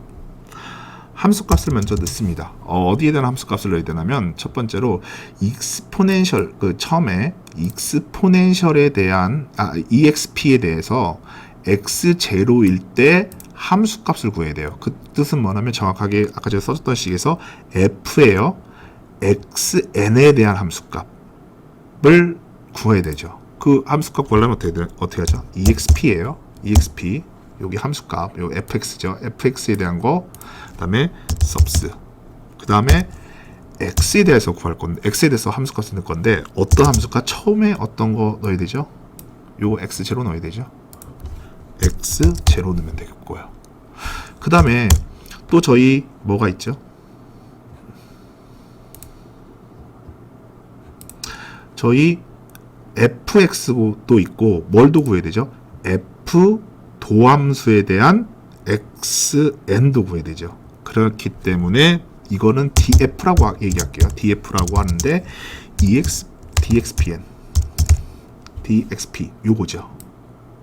함수 값을 먼저 넣습니다. 어디에 대한 함수 값을 넣어야 되냐면 첫 번째로 익스포넨셜, 처음에 익스포넨셜에 대한 exp에 대해서 x0일 때 함수 값을 구해야 돼요. 그 뜻은 뭐냐면 정확하게 아까 제가 써줬던 식에서 f예요. xn에 대한 함수 값을 구해야 되죠. 그 함수 값 구하려면 어떻게 하죠? exp예요. exp 여기 함수값 요 fx죠. fx에 대한 거, 그다음에 subs, 그다음에 x에 대해서 구할 건데 x에 대해서 함수값을 넣을 건데 어떤 함수값 처음에 어떤 거 넣어야 되죠? 요 x0 넣어야 되죠. x0 넣으면 되겠고요. 그다음에 또 저희 뭐가 있죠? 저희 fx도 있고 뭘도 구해야 되죠? f 도함수에 대한 xn도 구해야 되죠. 그렇기 때문에 이거는 df라고 얘기할게요. df라고 하는데 dxpn, dxp 요거죠.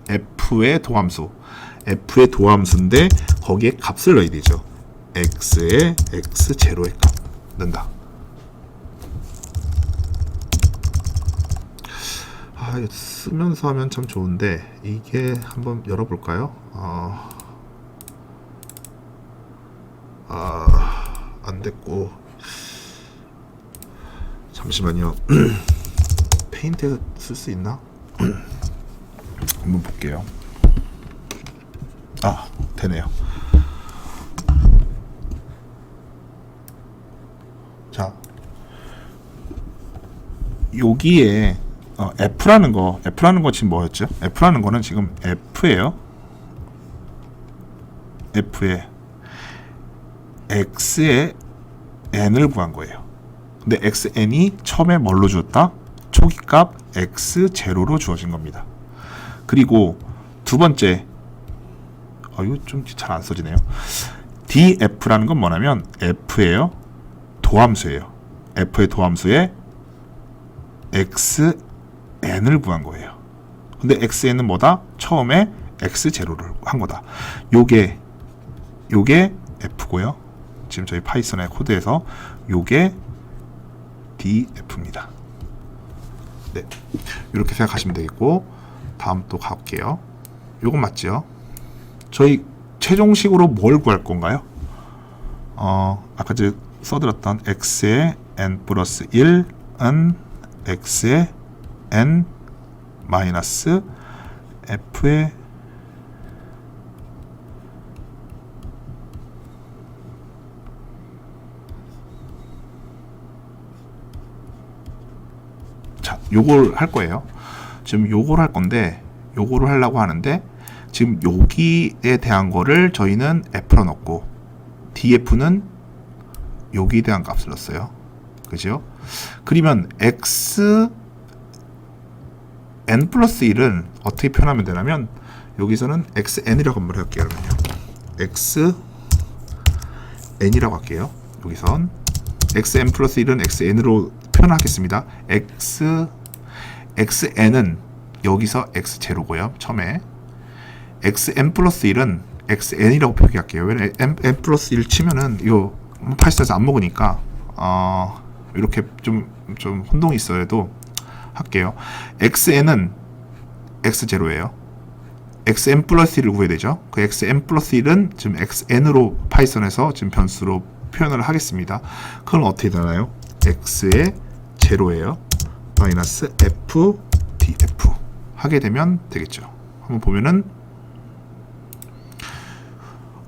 f의 도함수인데 거기에 값을 넣어야 되죠. x의 x0의 값 넣는다. 쓰면서 하면 참 좋은데 이게 한번 열어볼까요? 안 됐고 잠시만요. 페인트 쓸 수 있나? 한번 볼게요. 아, 되네요. 자, 여기에 F라는 거 지금 뭐였죠? F라는 거는 지금 F예요. F에 X의 N을 구한 거예요. 근데 XN이 처음에 뭘로 주었다? 초기값 X0로 주어진 겁니다. 그리고 두 번째, 이거 좀 잘 안 써지네요. DF라는 건 뭐냐면 F예요. 도함수예요. F의 도함수에 XN을 구한 거예요. 근데 XN은 뭐다? 처음에 X0를 한 거다. 요게 F고요. 지금 저희 파이썬의 코드에서 요게 DF입니다. 네, 이렇게 생각하시면 되겠고, 다음 또 가볼게요. 요건 맞죠? 저희 최종식으로 뭘 구할 건가요? 아까 제가 써드렸던 x의 n 플러스 1은 x의 n 마이너스 f의 요걸 할 거예요. 지금 요걸 할 건데, 요거를 하려고 하는데, 지금 여기에 대한 거를 저희는 f로 넣고, df는 여기에 대한 값을 넣었어요. 그죠? 그러면 x n 플러스 1은 어떻게 표현하면 되냐면, 여기서는 xn이라고 한번 할게요. 그러면요. xn이라고 할게요. 여기선 xn 플러스 1은 xn으로 표현하겠습니다. xn은 여기서 x0고요. 처음에 xn 플러스 1은 xn이라고 표기할게요. 왜냐면 n 플러스 1 치면은 이거 파이썬에서 안 먹으니까 이렇게 좀 혼동이 있어도 할게요. xn은 x0예요. xn 플러스 1을 구해야 되죠. 그 xn 플러스 1은 지금 xn으로 파이썬에서 지금 변수로 표현을 하겠습니다. 그건 어떻게 되나요? x의 0예요. 마이너스 f df 하게 되면 되겠죠. 한번 보면은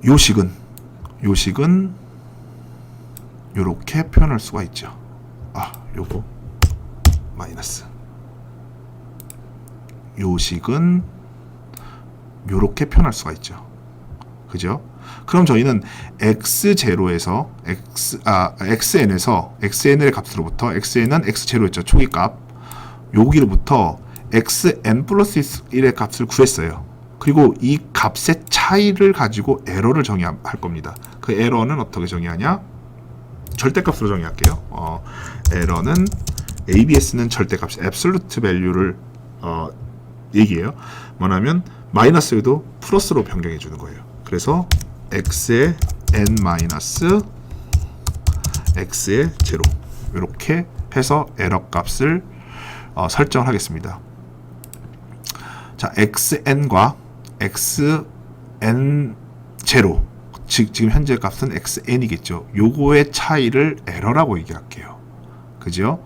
요식은 요렇게 표현할 수가 있죠. 요거 마이너스 요식은 요렇게 표현할 수가 있죠. 그죠? 그럼 저희는 x0에서 xn의 값으로부터 xn은 x0였죠. 초기값. 여기로부터 xn 플러스 1의 값을 구했어요. 그리고 이 값의 차이를 가지고 에러를 정의할 겁니다. 그 에러는 어떻게 정의하냐? 절대값으로 정의할게요. 에러는 ABS는 절대값, absolute value를 얘기해요. 뭐냐면 마이너스에도 플러스로 변경해 주는 거예요. 그래서 x의 n 마이너스 x의 0 이렇게 해서 에러 값을 설정을 하겠습니다. 자, xn과 xn0 지금 현재 값은 xn이겠죠. 요거의 차이를 에러라고 얘기할게요. 그죠?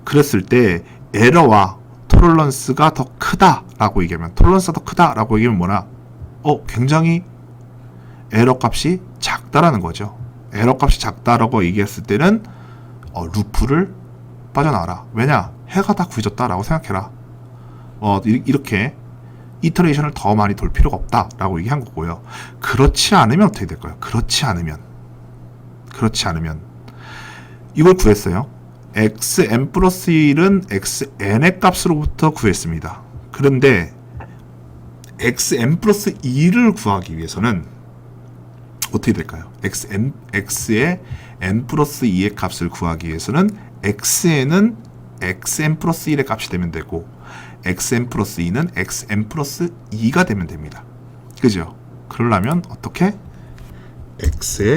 그랬을 때 에러와 톨런스가 더 크다라고 얘기하면, 톨런스가 더 크다라고 얘기하면 뭐나? 굉장히 에러 값이 작다라는 거죠. 에러 값이 작다라고 얘기했을 때는 루프를 빠져나와라. 왜냐? 해가 다 구해졌다라고 생각해라. 이렇게 이터레이션을 더 많이 돌 필요가 없다라고 얘기한 거고요. 그렇지 않으면 어떻게 될까요? 그렇지 않으면 이걸 구했어요. xn 플러스 1은 xn의 값으로부터 구했습니다. 그런데 xn 플러스 2를 구하기 위해서는 어떻게 될까요? x의 n 플러스 2의 값을 구하기 위해서는 xn은 xn 플러스 1의 값이 되면 되고, xn 플러스 2는 xn 플러스 2가 되면 됩니다. 그죠? 그러려면 어떻게? x의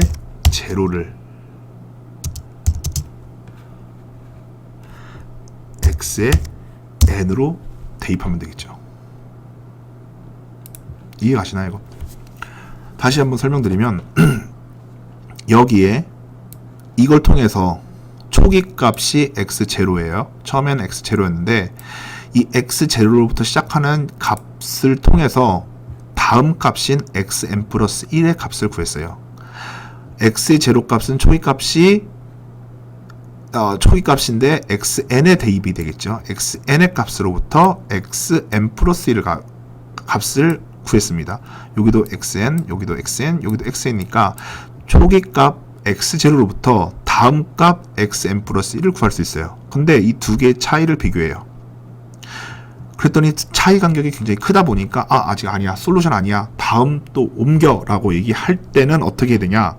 제로를 x의 n으로 대입하면 되겠죠. 이해 가시나요? 이거? 다시 한번 설명드리면 여기에 이걸 통해서 초기 값이 x0예요. 처음엔 x0였는데 이 x0로부터 시작하는 값을 통해서 다음 값인 xn 플러스 1의 값을 구했어요. x의 제로 값은 초기 값인데 xn의 대입이 되겠죠. xn의 값으로부터 xn 플러스 1의 값을 구했습니다. 여기도 xn, 여기도 xn, 여기도 xn이니까 초기 값 x0로부터 다음 값 xn 플러스 1을 구할 수 있어요. 근데 이 두 개의 차이를 비교해요. 그랬더니 차이 간격이 굉장히 크다 보니까 아직 아니야, 솔루션 아니야, 다음 또 옮겨 라고 얘기할 때는 어떻게 해야 되냐,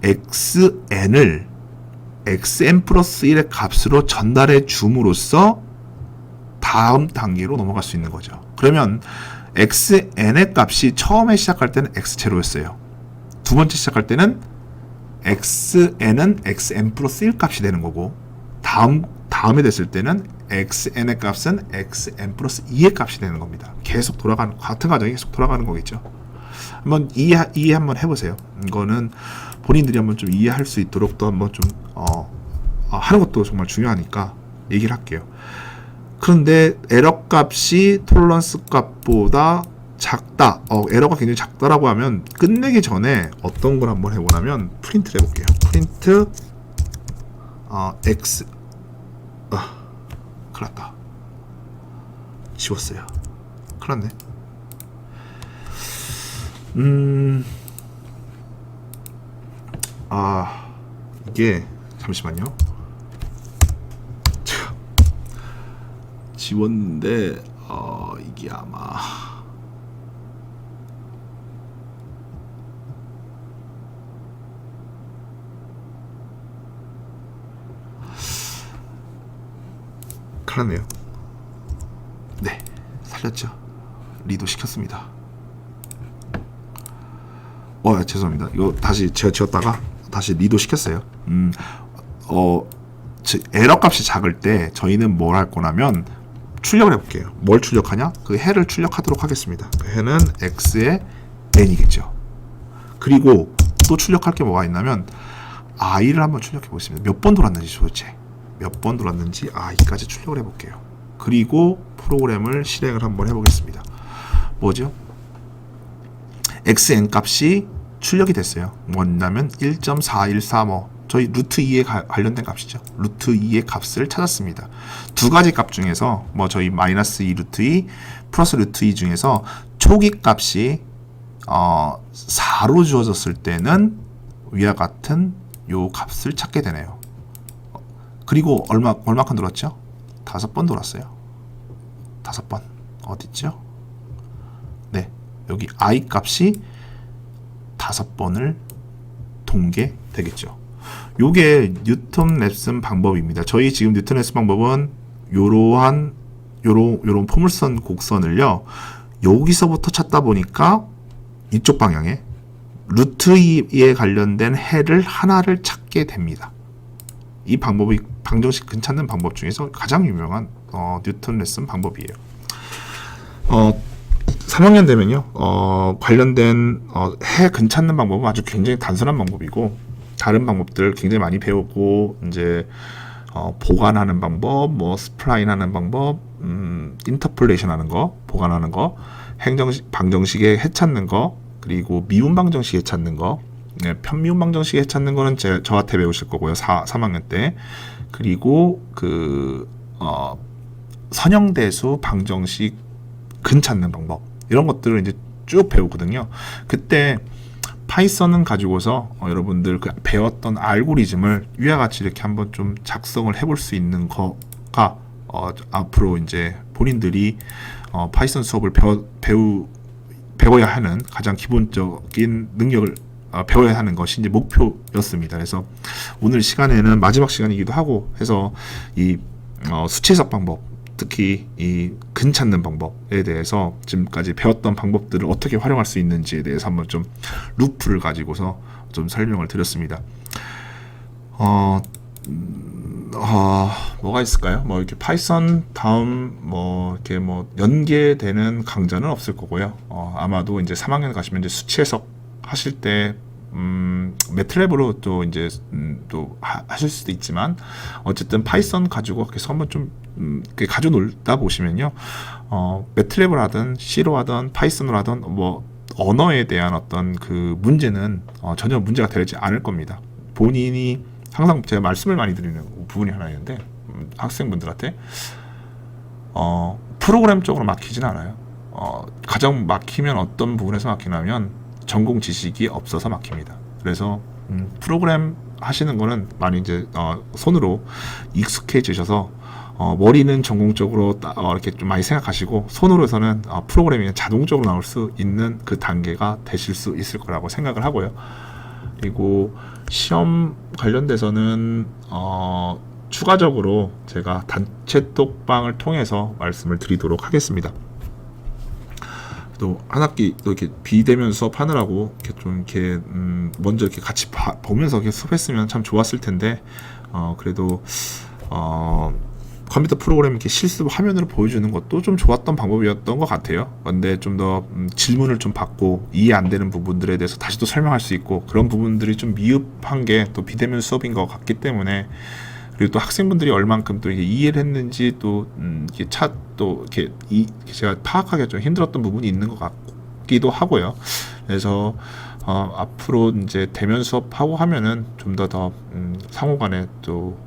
xn을 xn 플러스 1의 값으로 전달해 줌으로써 다음 단계로 넘어갈 수 있는 거죠. 그러면 xn의 값이 처음에 시작할 때는 x0였어요. 두 번째 시작할 때는 xn은 xn 플러스 1 값이 되는 거고, 다음에 됐을 때는 xn의 값은 xn 플러스 2의 값이 되는 겁니다. 계속 돌아가는, 같은 과정이 계속 돌아가는 거겠죠. 한번 이해 한번 해보세요. 이거는 본인들이 한번 좀 이해할 수 있도록 또 한번 좀 하는 것도 정말 중요하니까 얘기를 할게요. 그런데 에러 값이 톨러런스 값보다 작다, 에러가 굉장히 작다라고 하면 끝내기 전에 어떤 걸 한번 해보냐면 프린트를 해볼게요. 프린트 x 큰일 났다, 지웠어요. 큰일 났네. 이게 잠시만요. 지웠는데 이게 아마 큰일 났네요. 네, 살렸죠. 리도 시켰습니다. 죄송합니다. 이거 다시 제가 지웠다가 다시 리도 시켰어요. 에러 값이 작을 때 저희는 뭘 할 거냐면 출력을 해볼게요. 뭘 출력하냐? 그 해를 출력하도록 하겠습니다. 그 해는 x의 n이겠죠. 그리고 또 출력할 게 뭐가 있냐면 i를 한번 출력해 보겠습니다. 몇 번 돌았는지, 도대체 몇 번 돌았는지 i까지 출력을 해볼게요. 그리고 프로그램을 실행을 한번 해보겠습니다. 뭐죠? xn 값이 출력이 됐어요. 뭐냐면 1.4135, 저희 루트 2에 관련된 값이죠. 루트 2의 값을 찾았습니다. 두 가지 값 중에서 저희 마이너스 2 루트 2 플러스 루트 2 중에서 초기 값이 4로 주어졌을 때는 위와 같은 요 값을 찾게 되네요. 그리고 얼마큼 돌았죠? 5번 돌았어요. 5번 어딨죠? 네, 여기 i 값이 5번을 동게 되겠죠. 요게 뉴턴 랩슨 방법입니다. 저희 지금 뉴턴 랩슨 방법은 요런 포물선 곡선을요, 여기서부터 찾다 보니까 이쪽 방향에 루트 2에 관련된 해를 하나를 찾게 됩니다. 이 방법이 방정식 근찾는 방법 중에서 가장 유명한 뉴턴 랩슨 방법이에요. 3학년 되면요, 관련된 해 근찾는 방법은 아주 굉장히 단순한 방법이고, 다른 방법들 굉장히 많이 배우고, 이제 보관하는 방법, 스플라인하는 방법, 인터폴레이션 하는 거, 보관하는 거, 방정식의 해 찾는 거, 그리고 미분 방정식 해 찾는 거, 편미분 방정식 해 찾는 거는 저한테 배우실 거고요. 3학년 때. 그리고 선형대수 방정식 근 찾는 방법, 이런 것들을 이제 쭉 배우거든요. 그때 파이썬은 가지고서 여러분들 배웠던 알고리즘을 위와 같이 이렇게 한번 좀 작성을 해볼 수 있는 거가 앞으로 이제 본인들이 파이썬 수업을 배워야 하는 가장 기본적인 능력을 배워야 하는 것이 이제 목표였습니다. 그래서 오늘 시간에는 마지막 시간이기도 하고 해서 이 수치 해석 방법, 특히 이 근 찾는 방법에 대해서 지금까지 배웠던 방법들을 어떻게 활용할 수 있는지에 대해서 한번 좀 루프를 가지고서 좀 설명을 드렸습니다. 뭐가 있을까요? 이렇게 파이썬 다음 이렇게 연계되는 강좌는 없을 거고요. 아마도 이제 3학년 가시면 이제 수치 해석 하실 때 매트랩으로 또 이제 또 하실 수도 있지만 어쨌든 파이썬 가지고 계속 한번 좀 이렇게 가져 놀다 보시면요, 매트랩을 하든 C로 하든 파이썬으로 하든 뭐 언어에 대한 어떤 그 문제는 전혀 문제가 되지 않을 겁니다. 본인이 항상 제가 말씀을 많이 드리는 부분이 하나 있는데, 학생분들한테 프로그램 쪽으로 막히진 않아요. 가장 막히면 어떤 부분에서 막히냐면 전공 지식이 없어서 막힙니다. 그래서 프로그램 하시는 거는 많이 이제 손으로 익숙해지셔서 머리는 전공적으로 이렇게 좀 많이 생각하시고 손으로서는 프로그램이 자동적으로 나올 수 있는 그 단계가 되실 수 있을 거라고 생각을 하고요. 그리고 시험 관련돼서는 추가적으로 제가 단체 톡방을 통해서 말씀을 드리도록 하겠습니다. 또 한 학기 또 이렇게 비대면 수업하느라고 이렇게 좀 이렇게 먼저 이렇게 같이 보면서 이렇게 수업했으면 참 좋았을 텐데, 그래도 컴퓨터 프로그램 이렇게 실습 화면으로 보여주는 것도 좀 좋았던 방법이었던 것 같아요. 근데 좀 더 질문을 좀 받고 이해 안 되는 부분들에 대해서 다시 또 설명할 수 있고, 그런 부분들이 좀 미흡한 게 또 비대면 수업인 것 같기 때문에, 그리고 또 학생분들이 얼만큼 또 이게 이해를 했는지 또 이게 또 이렇게 제가 파악하기가 좀 힘들었던 부분이 있는 것 같기도 하고요. 그래서 앞으로 이제 대면 수업하고 하면은 좀 더 상호간에 또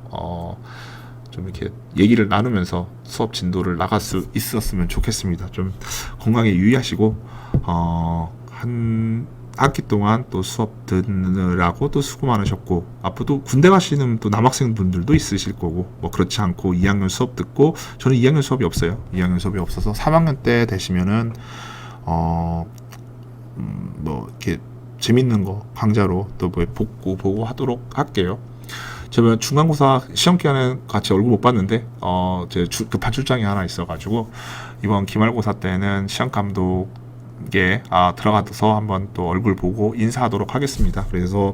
좀 이렇게 얘기를 나누면서 수업 진도를 나갈 수 있었으면 좋겠습니다. 좀 건강에 유의하시고 한 학기 동안 또 수업 듣느라고 또 수고 많으셨고, 앞으로도 군대 가시는 또 남학생 분들도 있으실 거고, 뭐 그렇지 않고 2학년 수업 듣고, 저는 2학년 수업이 없어요. 2학년 수업이 없어서 3학년 때 되시면은 뭐 이렇게 재밌는 거 강좌로 또 뭐 보고 하도록 할게요. 제가 중간고사 시험 기간에 같이 얼굴 못 봤는데 제 급한 출장이 하나 있어가지고 이번 기말고사 때는 시험 감독에 들어가서 한번 또 얼굴 보고 인사하도록 하겠습니다. 그래서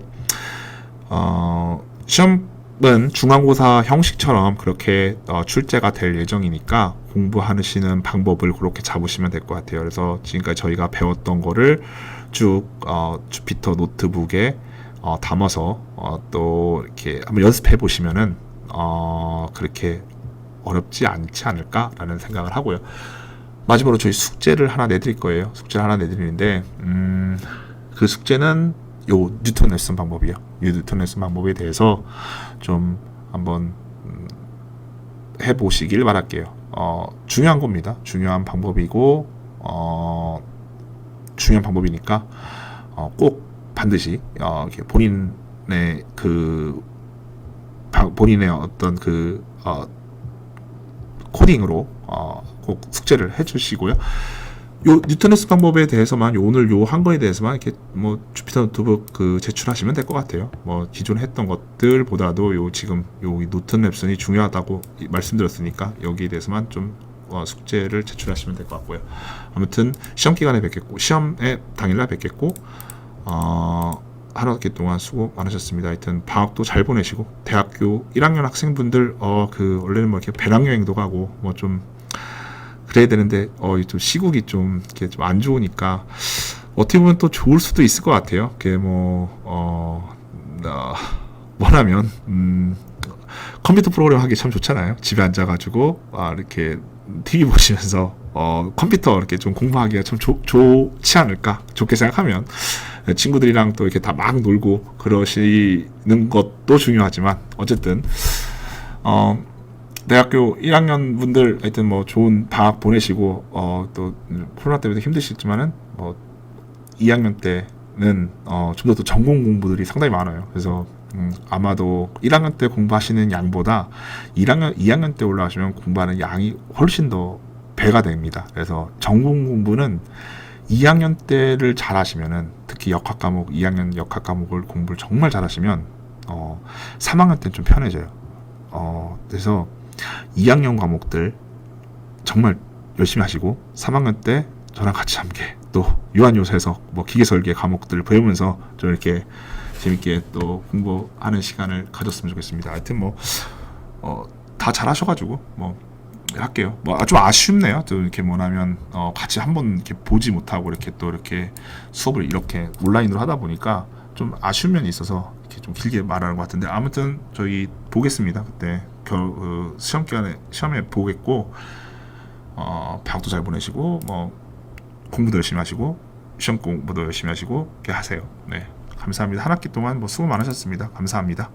시험은 중간고사 형식처럼 그렇게 출제가 될 예정이니까 공부하시는 방법을 그렇게 잡으시면 될 것 같아요. 그래서 지금까지 저희가 배웠던 거를 쭉 주피터 노트북에 담아서 또 이렇게 한번 연습해 보시면은 그렇게 어렵지 않지 않을까라는 생각을 하고요. 마지막으로 저희 숙제를 하나 내드릴 거예요. 숙제를 하나 내드리는데 그 숙제는 요 뉴턴 레슨 방법이요. 이 뉴턴 레슨 방법에 대해서 좀 한번 해보시길 바랄게요. 중요한 겁니다. 중요한 방법이고 중요한 방법이니까 꼭 반드시 이렇게 본인의 어떤 코딩으로 꼭 숙제를 해주시고요. 요 뉴턴레슨 방법에 대해서만 오늘 요 한 거에 대해서만 이렇게 뭐 주피터 노트북 제출하시면 될 것 같아요. 뭐 기존에 했던 것들보다도 요 지금 요 뉴턴 레슨이 중요하다고 말씀드렸으니까 여기에 대해서만 좀 숙제를 제출하시면 될 것 같고요. 아무튼 시험 기간에 뵙겠고, 시험의 당일날 뵙겠고, 한 학기 동안 수고 많으셨습니다. 하여튼 방학도 잘 보내시고, 대학교 1학년 학생분들 원래는 뭐 이렇게 배낭여행도 가고 뭐 좀 그래야 되는데 좀 시국이 좀 이렇게 좀 안 좋으니까 어떻게 보면 또 좋을 수도 있을 것 같아요. 그게 뭐라면 컴퓨터 프로그램 하기 참 좋잖아요. 집에 앉아가지고 이렇게 TV 보시면서 컴퓨터 이렇게 좀 공부하기가 참 좋지 않을까, 좋게 생각하면 친구들이랑 또 이렇게 다 막 놀고 그러시는 것도 중요하지만, 어쨌든 대학교 1학년 분들 하여튼 뭐 좋은 방학 보내시고 또 코로나 때문에 힘드시지만은 뭐 2학년 때는 좀 더 전공 공부들이 상당히 많아요. 그래서 아마도 1학년 때 공부하시는 양보다 2학년 때 올라가시면 공부하는 양이 훨씬 더 배가 됩니다. 그래서 전공 공부는 2학년 때를 잘하시면은, 특히 역학 과목 2학년 역학 과목을 공부를 정말 잘하시면 3학년 때는 좀 편해져요. 그래서 2학년 과목들 정말 열심히 하시고 3학년 때 저랑 같이 함께 또 유한요소에서 뭐 기계설계 과목들 배우면서 좀 이렇게 재밌게 또 공부하는 시간을 가졌으면 좋겠습니다. 하여튼 뭐 다 잘하셔가지고 뭐 할게요. 뭐 좀 아쉽네요. 또 이렇게 뭐냐면 같이 한번 이렇게 보지 못하고 이렇게 또 이렇게 수업을 이렇게 온라인으로 하다 보니까 좀 아쉬운 면이 있어서 이렇게 좀 길게 말하는 것 같은데, 아무튼 저희 보겠습니다. 그때 시험 기간에 시험에 보겠고, 방학도 잘 보내시고 뭐 공부도 열심히 하시고 시험 공부도 열심히 하시고 이렇게 하세요. 네, 감사합니다. 한 학기 동안 뭐 수고 많으셨습니다. 감사합니다.